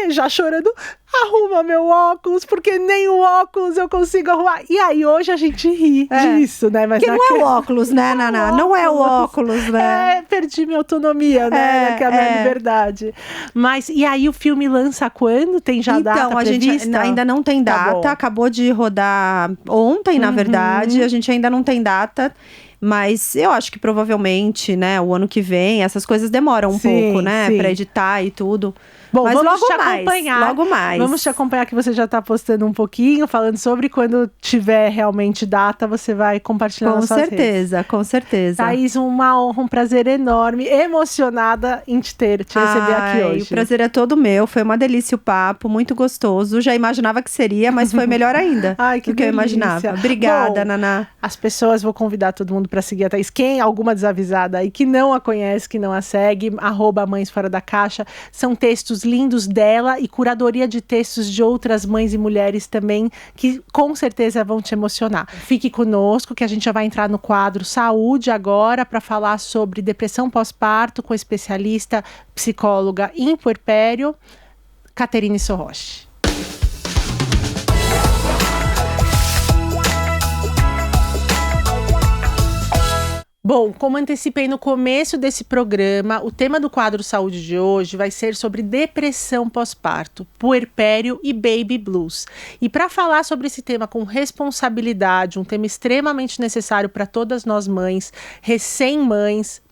eu, já chorando, arruma meu óculos, porque nem o óculos eu consigo arrumar. E aí hoje a gente ri disso, né? Mas porque não é o óculos, né, Naná? Não é o óculos, né? Perdi minha autonomia, né? Que é a minha liberdade. Mas, e aí o filme lança quando? Tem já data prevista? Então, a gente ainda não tem data. Acabou de rodar ontem, na verdade. A gente ainda não tem data. Mas eu acho que provavelmente, né, o ano que vem, essas coisas demoram um pouco, né? Pra editar e tudo. Bom, mas vamos logo te mais, acompanhar. Logo mais. Vamos te acompanhar, que você já tá postando um pouquinho, falando sobre. Quando tiver realmente data, você vai compartilhar nas suas redes. Com certeza. Thaís, uma honra, um prazer enorme, emocionada em te receber aqui hoje. O prazer é todo meu, foi uma delícia o papo, muito gostoso. Já imaginava que seria, mas foi melhor ainda do que eu imaginava. Obrigada, Naná. As pessoas, vou convidar todo mundo para seguir a Thaís. Quem, alguma desavisada aí, que não a conhece, que não a segue, @Mães Fora da Caixa. São textos lindos dela e curadoria de textos de outras mães e mulheres também, que com certeza vão te emocionar. Fique conosco, que a gente já vai entrar no quadro Saúde agora, para falar sobre depressão pós-parto com a especialista psicóloga em puerpério, Caterine Sorroche. Bom, como antecipei no começo desse programa, o tema do quadro Saúde de hoje vai ser sobre depressão pós-parto, puerpério e baby blues. E para falar sobre esse tema com responsabilidade, um tema extremamente necessário para todas nós mães, recém-mães,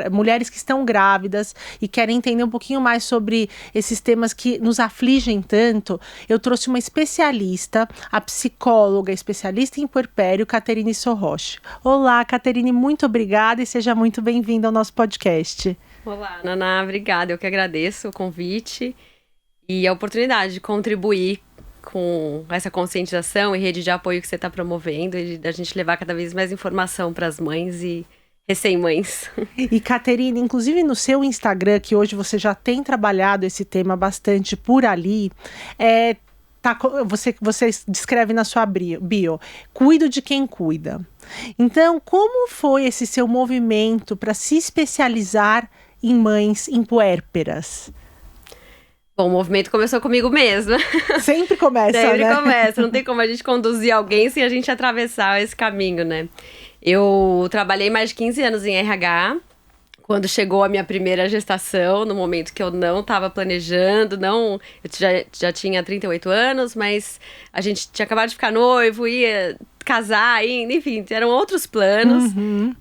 mulheres que estão grávidas e querem entender um pouquinho mais sobre esses temas que nos afligem tanto, eu trouxe uma especialista, a psicóloga, especialista em puerpério, Caterine Sorroche. Olá, Caterine, muito obrigada e seja muito bem-vinda ao nosso podcast. Olá, Naná, obrigada. Eu que agradeço o convite e a oportunidade de contribuir com essa conscientização e rede de apoio que você está promovendo e da gente levar cada vez mais informação para as mães e recém-mães. E, Caterine, inclusive no seu Instagram, que hoje você já tem trabalhado esse tema bastante por ali, você descreve na sua bio, cuido de quem cuida. Então, como foi esse seu movimento para se especializar em mães em puérperas? Bom, o movimento começou comigo mesma. Sempre começa, né? Sempre começa, não tem como a gente conduzir alguém sem a gente atravessar esse caminho, né? Eu trabalhei mais de 15 anos em RH, quando chegou a minha primeira gestação, no momento que eu não estava planejando, eu já tinha 38 anos, mas a gente tinha acabado de ficar noivo, ia casar ainda, enfim, eram outros planos.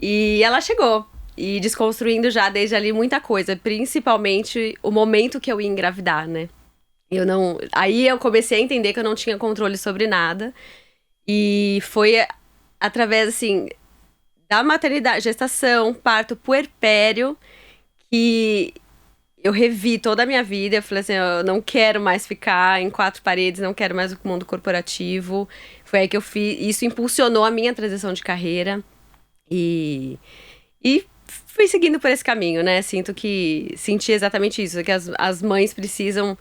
E ela chegou, e desconstruindo já desde ali muita coisa, principalmente o momento que eu ia engravidar, né? Aí eu comecei a entender que eu não tinha controle sobre nada, e foi através, assim, da maternidade, gestação, parto, puerpério, que eu revi toda a minha vida. Eu falei assim, eu não quero mais ficar em 4 paredes, não quero mais o mundo corporativo. Foi aí que eu fiz, isso impulsionou a minha transição de carreira. E fui seguindo por esse caminho, né? Senti exatamente isso, que as mães precisam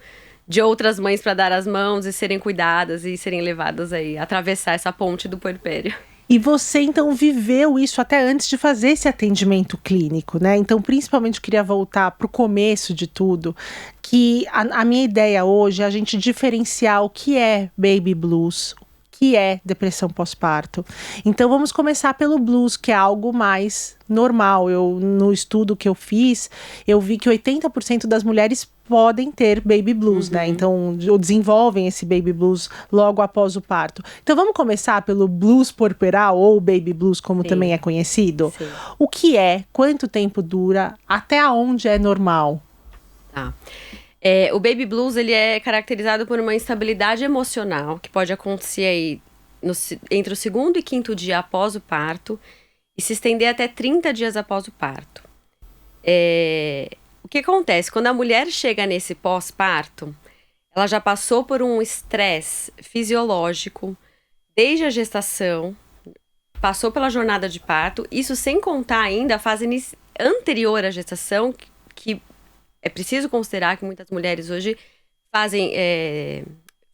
de outras mães para dar as mãos e serem cuidadas e serem levadas aí, atravessar essa ponte do puerpério. E você, então, viveu isso até antes de fazer esse atendimento clínico, né? Então, principalmente, eu queria voltar para o começo de tudo, que a minha ideia hoje é a gente diferenciar o que é baby blues, o que é depressão pós-parto. Então, vamos começar pelo blues, que é algo mais normal. No estudo que eu fiz, eu vi que 80% das mulheres podem ter baby blues, né? Então, desenvolvem esse baby blues logo após o parto. Então, vamos começar pelo blues puerperal, ou baby blues, como também é conhecido? Sim. O que é? Quanto tempo dura? Até onde é normal? Tá. O baby blues, ele é caracterizado por uma instabilidade emocional, que pode acontecer aí entre o 2º e 5º dia após o parto, e se estender até 30 dias após o parto. O que acontece? Quando a mulher chega nesse pós-parto, ela já passou por um estresse fisiológico desde a gestação, passou pela jornada de parto, isso sem contar ainda a fase anterior à gestação, que é preciso considerar que muitas mulheres hoje fazem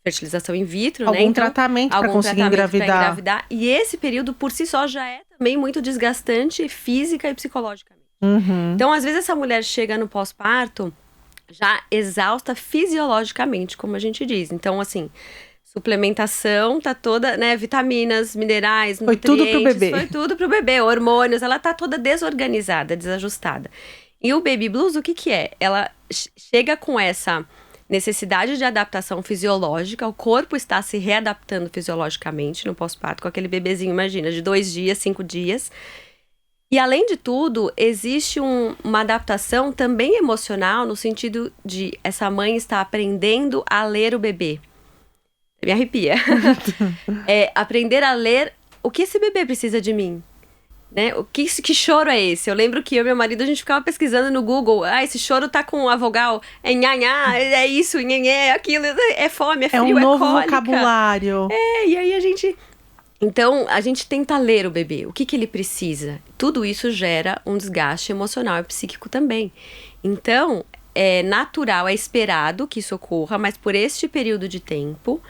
fertilização in vitro, algum né? Então, tratamento para conseguir engravidar. E esse período por si só já é também muito desgastante física e psicologicamente. Então, às vezes, essa mulher chega no pós-parto já exausta fisiologicamente, como a gente diz. Então, assim, suplementação tá toda, né? Vitaminas, minerais, nutrientes. Foi tudo pro bebê. Hormônios. Ela tá toda desorganizada, desajustada. E o baby blues, o que é? Ela chega com essa necessidade de adaptação fisiológica, o corpo está se readaptando fisiologicamente no pós-parto, com aquele bebezinho, imagina, de 2 dias, 5 dias. E, além de tudo, existe uma adaptação também emocional, no sentido de essa mãe estar aprendendo a ler o bebê. Me arrepia. Aprender a ler o que esse bebê precisa de mim. Né? Que choro é esse? Eu lembro que eu e meu marido, a gente ficava pesquisando no Google. Esse choro tá com a vogal. É nhanhá, é isso, nhenhé, é aquilo. É fome, é frio, é novo cólica. Vocabulário. E aí a gente... Então, a gente tenta ler o bebê, o que ele precisa. Tudo isso gera um desgaste emocional e psíquico também. Então, é natural, é esperado que isso ocorra, mas por este período de tempo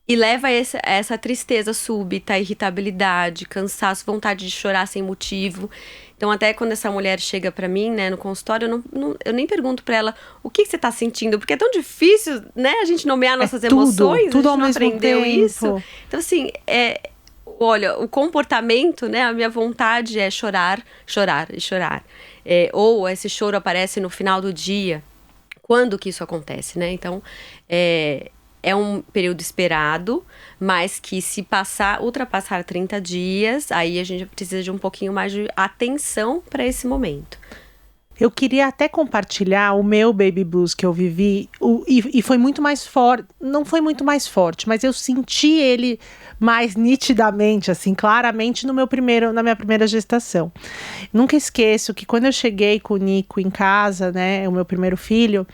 e leva a essa tristeza súbita, irritabilidade, cansaço, vontade de chorar sem motivo. Então, até quando essa mulher chega pra mim, né, no consultório, eu nem pergunto pra ela o que você tá sentindo, porque é tão difícil, né, a gente nomear nossas emoções, tudo a ao gente não mesmo aprendeu tempo. isso. Então, assim, olha, o comportamento, né, a minha vontade é chorar, chorar e chorar. Ou esse choro aparece no final do dia. Quando que isso acontece, né? Então, é um período esperado, mas que se ultrapassar 30 dias, aí a gente precisa de um pouquinho mais de atenção para esse momento. Eu queria até compartilhar o meu baby blues que eu vivi, e foi muito mais forte, não foi muito mais forte, mas eu senti ele mais nitidamente, assim, claramente na minha primeira gestação. Nunca esqueço que quando eu cheguei com o Nico em casa, né, o meu primeiro filho,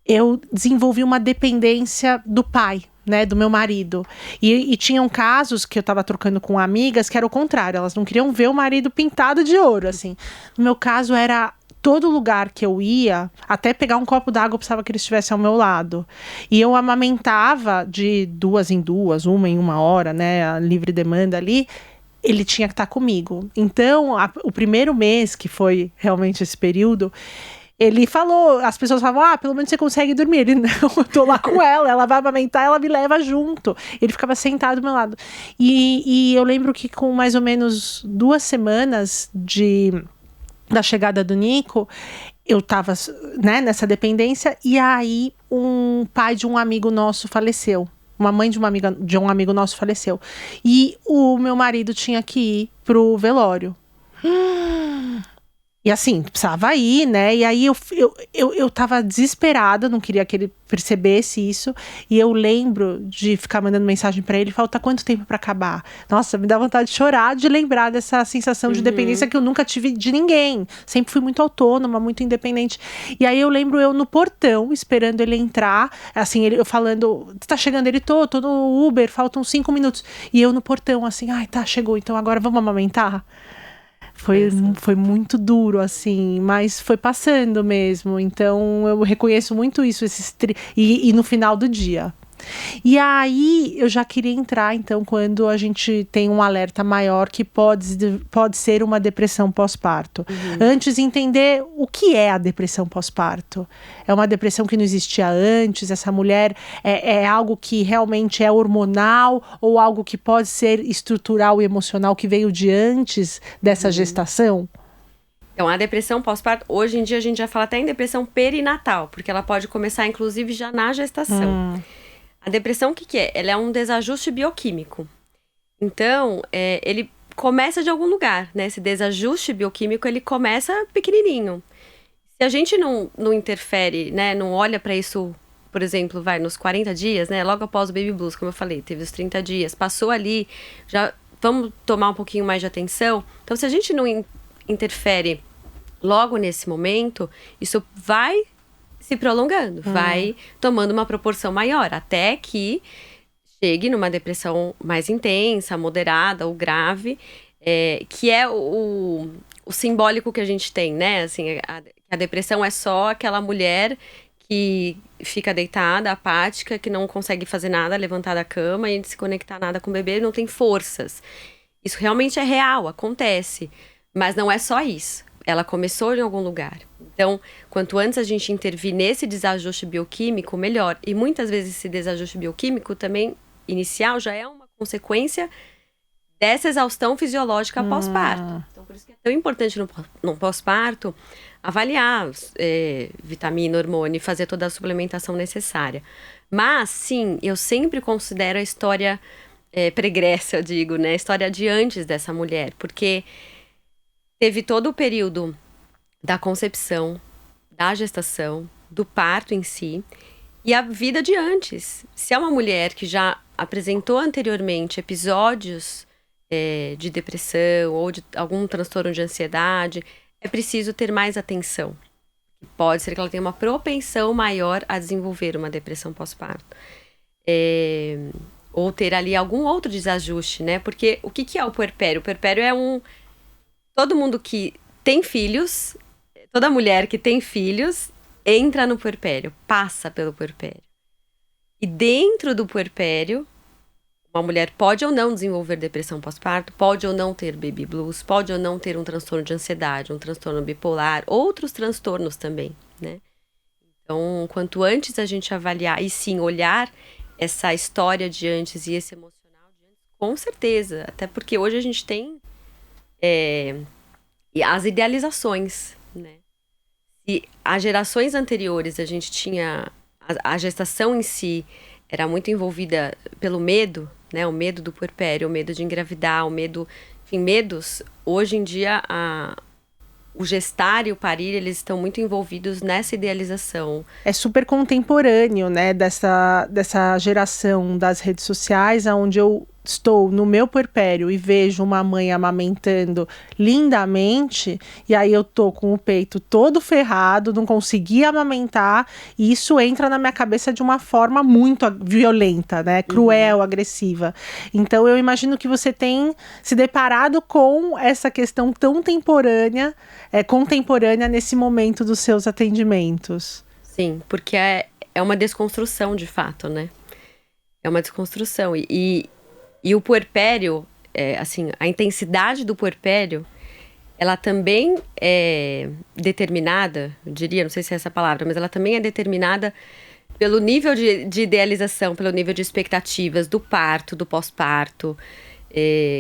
eu desenvolvi uma dependência do pai, né, do meu marido. E tinham casos que eu tava trocando com amigas que era o contrário, elas não queriam ver o marido pintado de ouro, assim. No meu caso, era todo lugar que eu ia, até pegar um copo d'água, eu precisava que ele estivesse ao meu lado. E eu amamentava de 2 em 2, 1 em 1 hora, né, a livre demanda ali. Ele tinha que estar comigo. Então, o primeiro mês, que foi realmente esse período, ele falou, as pessoas falavam, pelo menos você consegue dormir. Ele, não, eu tô lá com ela vai amamentar, ela me leva junto. Ele ficava sentado do meu lado. E eu lembro que com mais ou menos 2 semanas da chegada do Nico, eu tava, né, nessa dependência, e aí um pai de um amigo nosso faleceu. Uma mãe de um amigo nosso faleceu. E o meu marido tinha que ir pro velório. E assim, precisava ir, né? E aí eu tava desesperada, não queria que ele percebesse isso. E eu lembro de ficar mandando mensagem pra ele: falta quanto tempo pra acabar? Nossa, me dá vontade de chorar de lembrar dessa sensação de dependência que eu nunca tive de ninguém. Sempre fui muito autônoma, muito independente. E aí eu lembro eu no portão, esperando ele entrar. Assim, eu falando: tá chegando? Ele, tô no Uber, faltam 5 minutos. E eu no portão, assim: ai, tá, chegou, então agora vamos amamentar? Foi muito duro, assim, mas foi passando mesmo. Então, eu reconheço muito isso, e no final do dia. E aí, eu já queria entrar, então, quando a gente tem um alerta maior que pode ser uma depressão pós-parto. Antes, entender o que é a depressão pós-parto. É uma depressão que não existia antes? Essa mulher é algo que realmente é hormonal ou algo que pode ser estrutural e emocional que veio de antes dessa gestação? Então, a depressão pós-parto, hoje em dia a gente já fala até em depressão perinatal, porque ela pode começar, inclusive, já na gestação. A depressão, o que é? Ela é um desajuste bioquímico. Então, ele começa de algum lugar, né? Esse desajuste bioquímico, ele começa pequenininho. Se a gente não interfere, né? Não olha para isso, por exemplo, nos 40 dias, né? Logo após o Baby Blues, como eu falei, teve os 30 dias. Passou ali, já vamos tomar um pouquinho mais de atenção. Então, se a gente não interfere logo nesse momento, isso vai se prolongando, vai tomando uma proporção maior, até que chegue numa depressão mais intensa, moderada ou grave, que é o simbólico que a gente tem, né? Assim, a depressão é só aquela mulher que fica deitada, apática, que não consegue fazer nada, levantar da cama e se conectar nada com o bebê, não tem forças. Isso realmente é real, acontece, mas não é só isso. Ela começou em algum lugar. Então, quanto antes a gente intervir nesse desajuste bioquímico, melhor. E muitas vezes esse desajuste bioquímico também, inicial, já é uma consequência dessa exaustão fisiológica pós-parto. Então, por isso que é tão importante no pós-parto avaliar vitamina, hormônio e fazer toda a suplementação necessária. Mas, sim, eu sempre considero a história pregressa, eu digo, né? A história de antes dessa mulher, porque teve todo o período da concepção, da gestação, do parto em si e a vida de antes. Se é uma mulher que já apresentou anteriormente episódios de depressão ou de algum transtorno de ansiedade, é preciso ter mais atenção. Pode ser que ela tenha uma propensão maior a desenvolver uma depressão pós-parto. Ou ter ali algum outro desajuste, né? Porque o que é o puerpério? O puerpério é todo mundo que tem filhos, toda mulher que tem filhos, entra no puerpério, passa pelo puerpério. E dentro do puerpério, uma mulher pode ou não desenvolver depressão pós-parto, pode ou não ter baby blues, pode ou não ter um transtorno de ansiedade, um transtorno bipolar, outros transtornos também, né? Então, quanto antes a gente avaliar e sim olhar essa história de antes e esse emocional de antes, com certeza. Até porque hoje a gente tem as idealizações, né? E as gerações anteriores a gente tinha a gestação em si era muito envolvida pelo medo, né? O medo do puerpério, o medo de engravidar, o medo, enfim, medos. Hoje em dia o gestar e o parir, eles estão muito envolvidos nessa idealização. É super contemporâneo, né, dessa geração das redes sociais, onde eu estou no meu puerpério e vejo uma mãe amamentando lindamente, e aí eu tô com o peito todo ferrado, não consegui amamentar, e isso entra na minha cabeça de uma forma muito violenta, né, cruel, agressiva. Então eu imagino que você tem se deparado com essa questão tão contemporânea nesse momento dos seus atendimentos. Sim, porque é uma desconstrução de fato, né? É uma desconstrução. E o puerpério, assim, a intensidade do puerpério, ela também é determinada, eu diria, não sei se é essa palavra, mas ela também é determinada pelo nível de idealização, pelo nível de expectativas do parto, do pós-parto.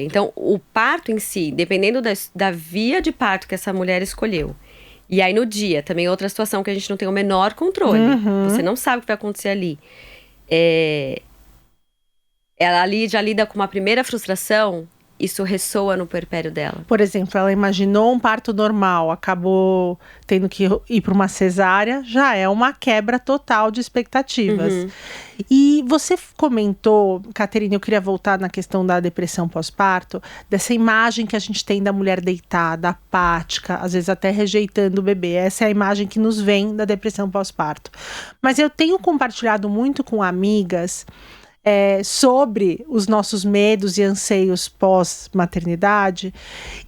Então, o parto em si, dependendo da via de parto que essa mulher escolheu. E aí, no dia, também outra situação que a gente não tem o menor controle. Você não sabe o que vai acontecer ali. Ela ali já lida com uma primeira frustração isso ressoa no puerpério dela. Por exemplo, ela imaginou um parto normal, acabou tendo que ir para uma cesárea, já é uma quebra total de expectativas. E você comentou, Caterina, eu queria voltar na questão da depressão pós-parto, dessa imagem que a gente tem da mulher deitada, apática, às vezes até rejeitando o bebê. Essa é a imagem que nos vem da depressão pós-parto. Mas eu tenho compartilhado muito com amigas sobre os nossos medos e anseios pós-maternidade,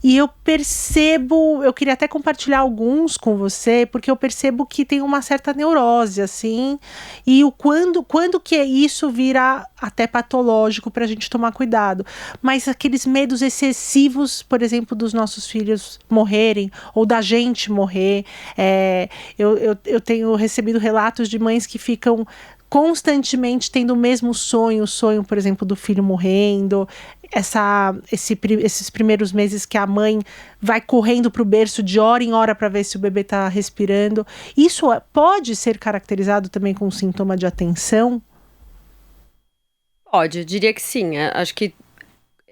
e eu percebo, eu queria até compartilhar alguns com você, porque eu percebo que tem uma certa neurose, assim, e quando que isso vira até patológico para a gente tomar cuidado. Mas aqueles medos excessivos, por exemplo, dos nossos filhos morrerem, ou da gente morrer, eu tenho recebido relatos de mães que ficam constantemente tendo o mesmo sonho, por exemplo, do filho morrendo, esses primeiros meses que a mãe vai correndo para o berço de hora em hora para ver se o bebê está respirando. Isso pode ser caracterizado também com um sintoma de atenção? Pode, eu diria que sim. Acho que,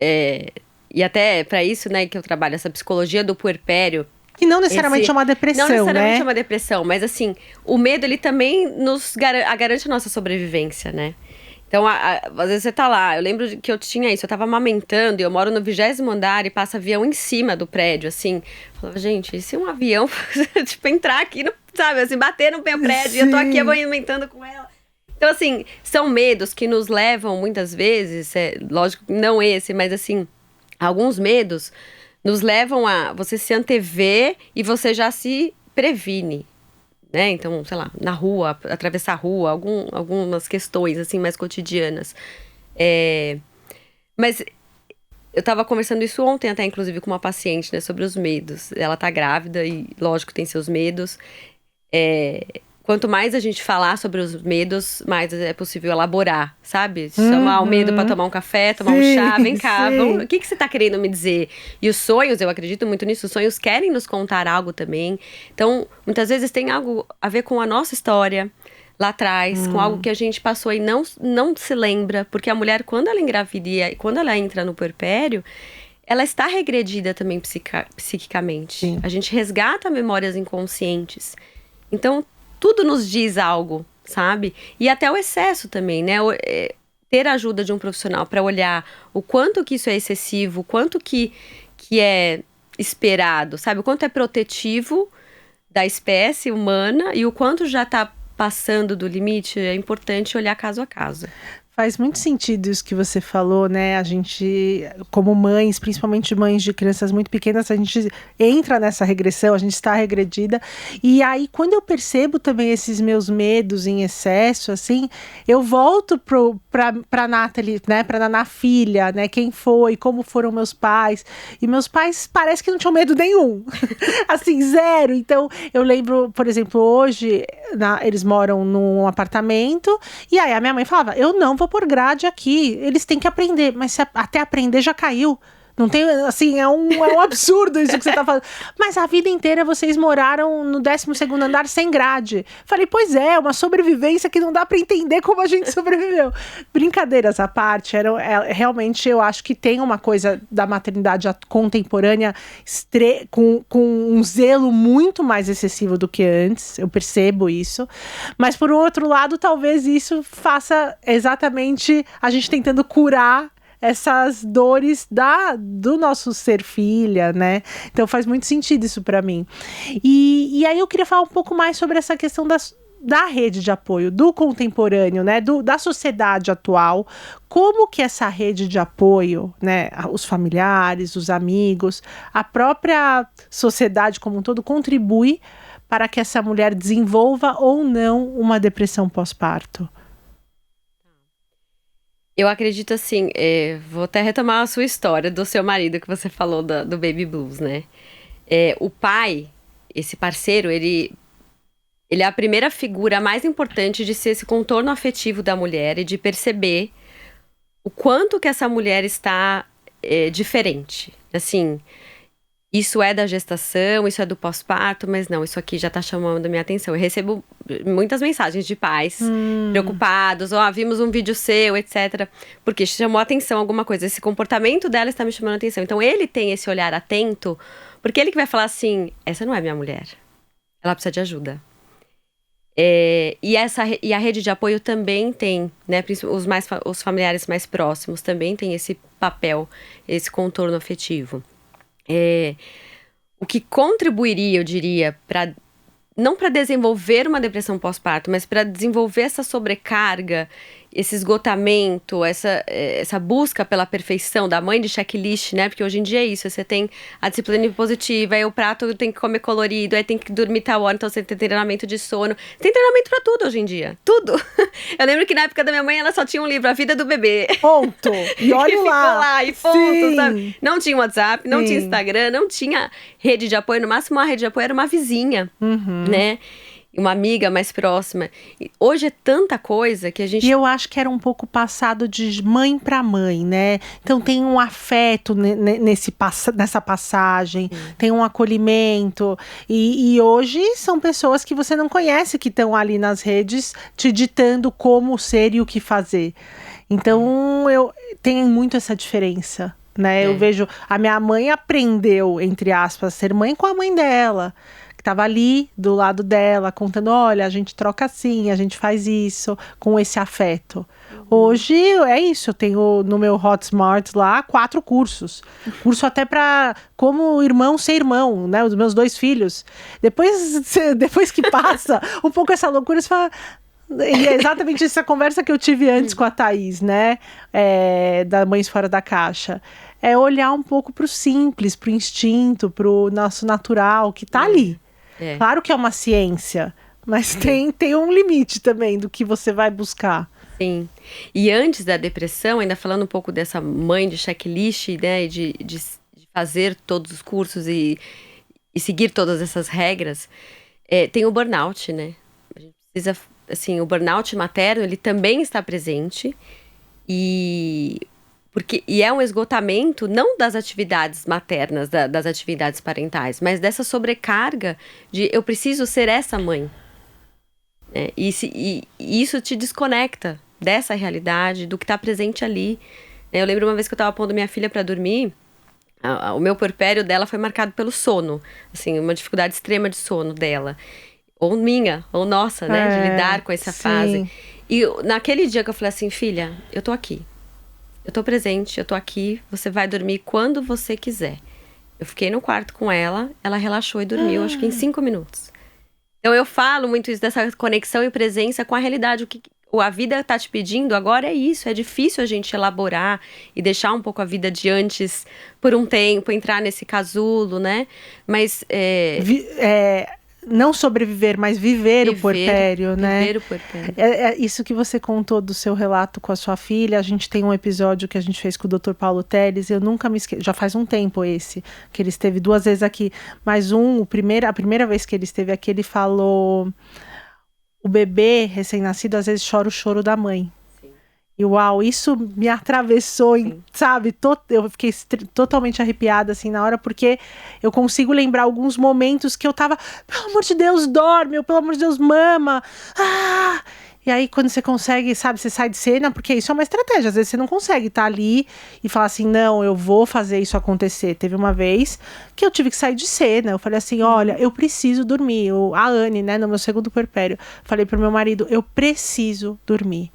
e até para isso, né, que eu trabalho, essa psicologia do puerpério, que não necessariamente é uma depressão, não necessariamente né? é uma depressão, mas assim, o medo, ele também garante a nossa sobrevivência, né? Então, às vezes você tá lá, eu lembro que eu tinha isso, eu tava amamentando e eu moro no 20º andar e passa avião em cima do prédio, assim. Eu falava, gente, e se um avião, tipo, entrar aqui, sabe, assim, bater no meu prédio e eu tô aqui amamentando com ela? Então, assim, são medos que nos levam muitas vezes, lógico, não esse, mas assim, alguns medos nos levam a você se antever e você já se previne, né? Então, sei lá, na rua, atravessar a rua, algumas questões, assim, mais cotidianas. Mas eu tava conversando isso ontem até, inclusive, com uma paciente, né? Sobre os medos. Ela tá grávida e, lógico, tem seus medos. Quanto mais a gente falar sobre os medos, mais é possível elaborar, sabe? Chamar o medo para tomar um café, tomar um chá, vem cá, o que você tá querendo me dizer? E os sonhos, eu acredito muito nisso, os sonhos querem nos contar algo também. Então, muitas vezes tem algo a ver com a nossa história lá atrás, com algo que a gente passou e não se lembra. Porque a mulher, quando ela engravida e quando ela entra no puerpério, ela está regredida também psiquicamente. Sim. A gente resgata memórias inconscientes. Então, tudo nos diz algo, sabe? E até o excesso também, né? Ter a ajuda de um profissional para olhar o quanto que isso é excessivo, o quanto que é esperado, sabe? O quanto é protetivo da espécie humana e o quanto já está passando do limite, é importante olhar caso a caso. Faz muito sentido isso que você falou, né? A gente, como mães, principalmente mães de crianças muito pequenas, a gente entra nessa regressão, a gente está regredida. E aí, quando eu percebo também esses meus medos em excesso, assim, eu volto pra Nathalie, né? Pra Naná filha, né? Quem foi, como foram meus pais. E meus pais parece que não tinham medo nenhum. Assim, zero. Então, eu lembro, por exemplo, hoje, eles moram num apartamento, e aí a minha mãe falava, eu não vou pôr grade aqui, eles têm que aprender, mas até aprender já caiu. Não tem, assim, é um absurdo isso que você tá falando. Mas a vida inteira vocês moraram no 12º andar sem grade. Falei, pois é, uma sobrevivência que não dá pra entender como a gente sobreviveu. Brincadeiras à parte, realmente eu acho que tem uma coisa da maternidade contemporânea com um zelo muito mais excessivo do que antes, eu percebo isso. Mas por outro lado, talvez isso faça exatamente a gente tentando curar essas dores do nosso ser filha, né? Então faz muito sentido isso para mim. E aí eu queria falar um pouco mais sobre essa questão da rede de apoio, do contemporâneo, né? Da sociedade atual. Como que essa rede de apoio, né? Os familiares, os amigos, a própria sociedade como um todo contribui para que essa mulher desenvolva ou não uma depressão pós-parto? Eu acredito assim, vou até retomar a sua história do seu marido que você falou do Baby Blues, né? O pai, esse parceiro, ele é a primeira figura mais importante de ser esse contorno afetivo da mulher e de perceber o quanto que essa mulher está diferente, assim. isso é da gestação, isso é do pós-parto, mas não, isso aqui já tá chamando a minha atenção. Eu recebo muitas mensagens de pais preocupados, vimos um vídeo seu, etc. Porque chamou a atenção alguma coisa. Esse comportamento dela está me chamando a atenção. Então, ele tem esse olhar atento, porque ele que vai falar assim, essa não é minha mulher. Ela precisa de ajuda. E a rede de apoio também tem, né? Os familiares mais próximos também tem esse papel, esse contorno afetivo. O que contribuiria, eu diria, não para desenvolver uma depressão pós-parto, mas para desenvolver essa sobrecarga, esse esgotamento, essa busca pela perfeição da mãe de checklist, né? Porque hoje em dia é isso, você tem a disciplina positiva, aí o prato tem que comer colorido, aí tem que dormir tal hora, então você tem treinamento de sono. Tem treinamento pra tudo hoje em dia, tudo. Eu lembro que na época da minha mãe, ela só tinha um livro, A Vida do Bebê. Ponto. E olha ficou lá, e ponto, Sim. sabe? Não tinha WhatsApp, não tinha Instagram, não tinha rede de apoio, no máximo a rede de apoio era uma vizinha, né? Uma amiga mais próxima. E hoje é tanta coisa que a gente... E eu acho que era um pouco passado de mãe para mãe, né? Então tem um afeto nessa passagem, tem um acolhimento. E hoje são pessoas que você não conhece que estão ali nas redes te ditando como ser e o que fazer. Então tem muito essa diferença, né? Eu vejo, a minha mãe aprendeu, entre aspas, a ser mãe com a mãe dela. Estava ali do lado dela, contando, olha, a gente troca assim, a gente faz isso, com esse afeto. Hoje é isso, eu tenho no meu Hotmart lá 4 cursos. Curso até para como irmão ser irmão, né? Os meus 2 filhos. Depois que passa um pouco essa loucura, você fala... E é exatamente essa conversa que eu tive antes com a Thaís, né? Da Mães Fora da Caixa. É olhar um pouco pro simples, pro instinto, pro nosso natural, que tá ali. Claro que é uma ciência, mas tem um limite também do que você vai buscar. Sim. E antes da depressão, ainda falando um pouco dessa mãe de checklist, né? De fazer todos os cursos e seguir todas essas regras, tem o burnout, né? A gente precisa, assim, o burnout materno, ele também está presente e é um esgotamento não das atividades maternas, das atividades parentais, mas dessa sobrecarga de eu preciso ser essa mãe. E isso te desconecta dessa realidade, do que está presente ali. Eu lembro uma vez que eu estava pondo minha filha para dormir, o meu puerpério dela foi marcado pelo sono, assim, uma dificuldade extrema de sono dela. Ou minha, ou nossa, né? De lidar com essa fase. E naquele dia que eu falei assim, filha, eu tô aqui. Eu tô presente, eu tô aqui, você vai dormir quando você quiser. Eu fiquei no quarto com ela relaxou e dormiu, acho que em 5 minutos. Então eu falo muito isso, dessa conexão e presença com a realidade. O que a vida tá te pedindo agora é isso. É difícil a gente elaborar e deixar um pouco a vida de antes por um tempo, entrar nesse casulo, né? Mas não sobreviver, mas viver o puerpério, né? Viver o puerpério. É isso que você contou do seu relato com a sua filha. A gente tem um episódio que a gente fez com o Dr. Paulo Teles. Eu nunca me esqueço. Já faz um tempo que ele esteve 2 vezes aqui. Mas a primeira vez que ele esteve aqui, ele falou... O bebê recém-nascido, às vezes, chora o choro da mãe. E uau, isso me atravessou, sabe? Eu fiquei totalmente arrepiada, assim, na hora, porque eu consigo lembrar alguns momentos que eu tava, pelo amor de Deus, dorme, ou pelo amor de Deus, mama. E aí, quando você consegue, sabe, você sai de cena, porque isso é uma estratégia. Às vezes você não consegue estar ali e falar assim, não, eu vou fazer isso acontecer. Teve uma vez que eu tive que sair de cena. Eu falei assim, olha, eu preciso dormir. A Anne, né, no meu segundo puerpério, falei pro meu marido, eu preciso dormir.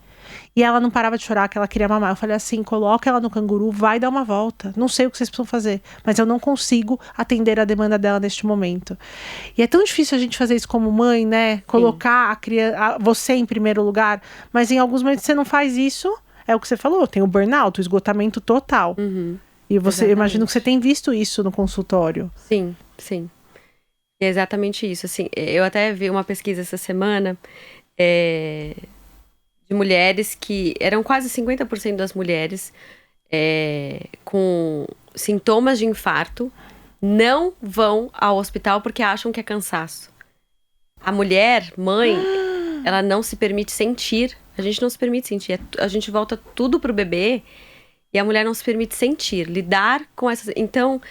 E ela não parava de chorar, que ela queria mamar. Eu falei assim, coloca ela no canguru, vai dar uma volta. Não sei o que vocês precisam fazer, mas eu não consigo atender a demanda dela neste momento. E é tão difícil a gente fazer isso como mãe, né? Colocar a criança, você em primeiro lugar. Mas em alguns momentos você não faz isso. É o que você falou, tem o burnout, o esgotamento total. E eu imagino que você tem visto isso no consultório. Sim, sim. É exatamente isso. Assim, eu até vi uma pesquisa essa semana... de mulheres que eram quase 50% das mulheres com sintomas de infarto não vão ao hospital porque acham que é cansaço. A mulher, mãe, ela não se permite sentir. A gente não se permite sentir. A gente volta tudo pro bebê e a mulher não se permite sentir, lidar com essas... Então,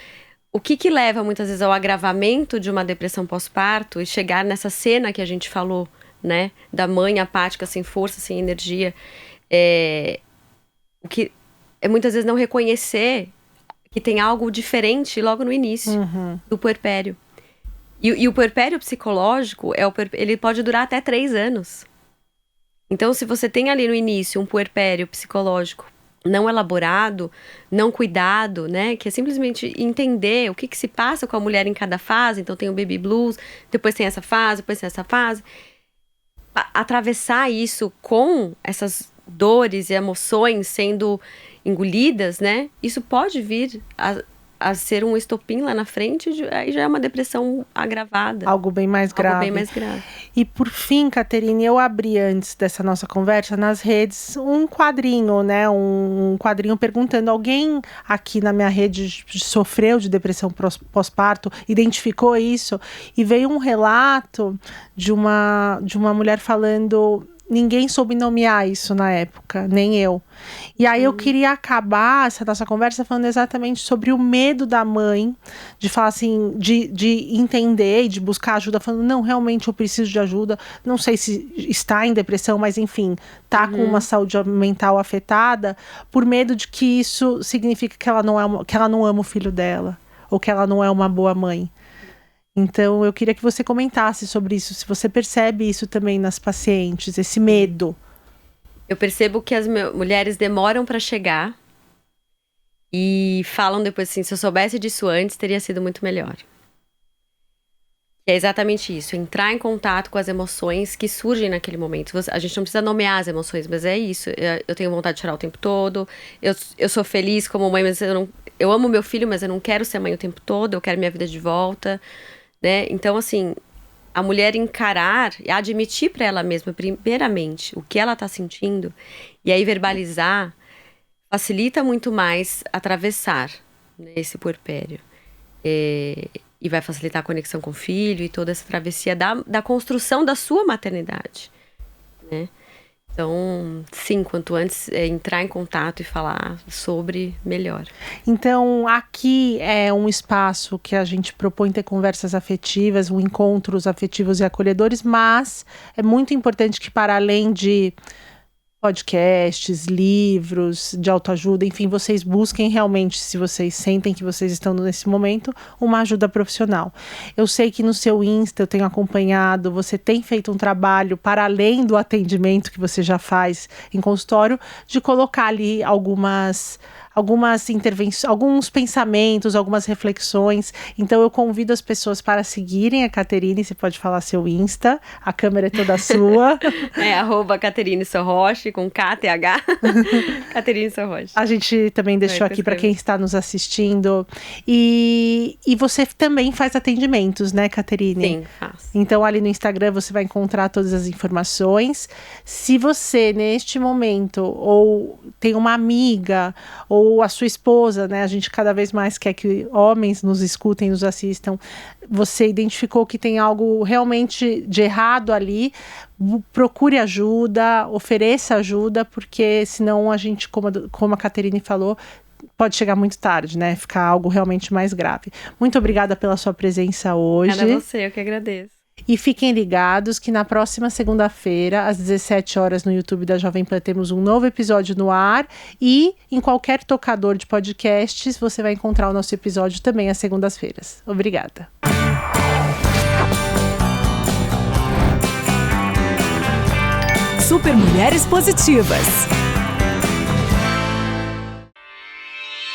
o que leva muitas vezes ao agravamento de uma depressão pós-parto e chegar nessa cena que a gente falou, né? Da mãe apática, sem força, sem energia. O que é muitas vezes não reconhecer que tem algo diferente logo no início do puerpério. E o puerpério psicológico, ele pode durar até 3 anos. Então, se você tem ali no início um puerpério psicológico não elaborado, não cuidado, né? Que é simplesmente entender o que se passa com a mulher em cada fase. Então, tem o baby blues, depois tem essa fase, depois tem essa fase. Atravessar isso com essas dores e emoções sendo engolidas, né? Isso pode vir a ser um estopim lá na frente, aí já é uma depressão agravada. Algo bem mais grave. Algo bem mais grave. E por fim, Caterine, eu abri antes dessa nossa conversa nas redes um quadrinho, né? Um quadrinho perguntando, alguém aqui na minha rede sofreu de depressão pós-parto, identificou isso? E veio um relato de uma mulher falando... Ninguém soube nomear isso na época, nem eu. E aí eu queria acabar essa nossa conversa falando exatamente sobre o medo da mãe de falar assim, de entender e de buscar ajuda, falando, não, realmente eu preciso de ajuda. Não sei se está em depressão, mas enfim, tá com uma saúde mental afetada, por medo de que isso signifique que ela não ama o filho dela, ou que ela não é uma boa mãe. Então, eu queria que você comentasse sobre isso, se você percebe isso também nas pacientes, esse medo. Eu percebo que as mulheres demoram para chegar e falam depois assim, se eu soubesse disso antes, teria sido muito melhor. É exatamente isso, entrar em contato com as emoções que surgem naquele momento. A gente não precisa nomear as emoções, mas é isso. Eu tenho vontade de chorar o tempo todo, eu sou feliz como mãe, mas eu amo meu filho, mas eu não quero ser mãe o tempo todo, eu quero minha vida de volta. Né? Então, assim, a mulher encarar e admitir para ela mesma, primeiramente, o que ela está sentindo, e aí verbalizar, facilita muito mais atravessar, né, esse puerpério. E vai facilitar a conexão com o filho e toda essa travessia da construção da sua maternidade. Né? Então, sim, quanto antes entrar em contato e falar sobre, melhor. Então, aqui é um espaço que a gente propõe ter conversas afetivas, encontros afetivos e acolhedores, mas é muito importante que, para além de podcasts, livros de autoajuda, enfim, vocês busquem realmente, se vocês sentem que vocês estão nesse momento, uma ajuda profissional. Eu sei que no seu Insta, eu tenho acompanhado, você tem feito um trabalho para além do atendimento que você já faz em consultório, de colocar ali algumas intervenções, alguns pensamentos, algumas reflexões. Então eu convido as pessoas para seguirem a Caterine. Você pode falar seu Insta, a câmera é toda sua. @Caterine Sorroche, com KTH. Caterine Sorroche. A gente também deixou aqui para quem está nos assistindo. E você também faz atendimentos, né, Caterine? Sim, faço. Então ali no Instagram você vai encontrar todas as informações. Se você, neste momento, ou tem uma amiga, ou a sua esposa, né? A gente cada vez mais quer que homens nos escutem, nos assistam. Você identificou que tem algo realmente de errado ali, procure ajuda, ofereça ajuda, porque senão a gente, como a Caterine falou, pode chegar muito tarde, né? Ficar algo realmente mais grave. Muito obrigada pela sua presença hoje. Obrigada a você, eu que agradeço. E fiquem ligados que na próxima segunda-feira, às 17 horas, no YouTube da Jovem Pan, temos um novo episódio no ar. E em qualquer tocador de podcasts, você vai encontrar o nosso episódio também às segundas-feiras. Obrigada. Super Mulheres Positivas.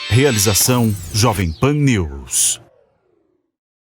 Realização Jovem Pan News.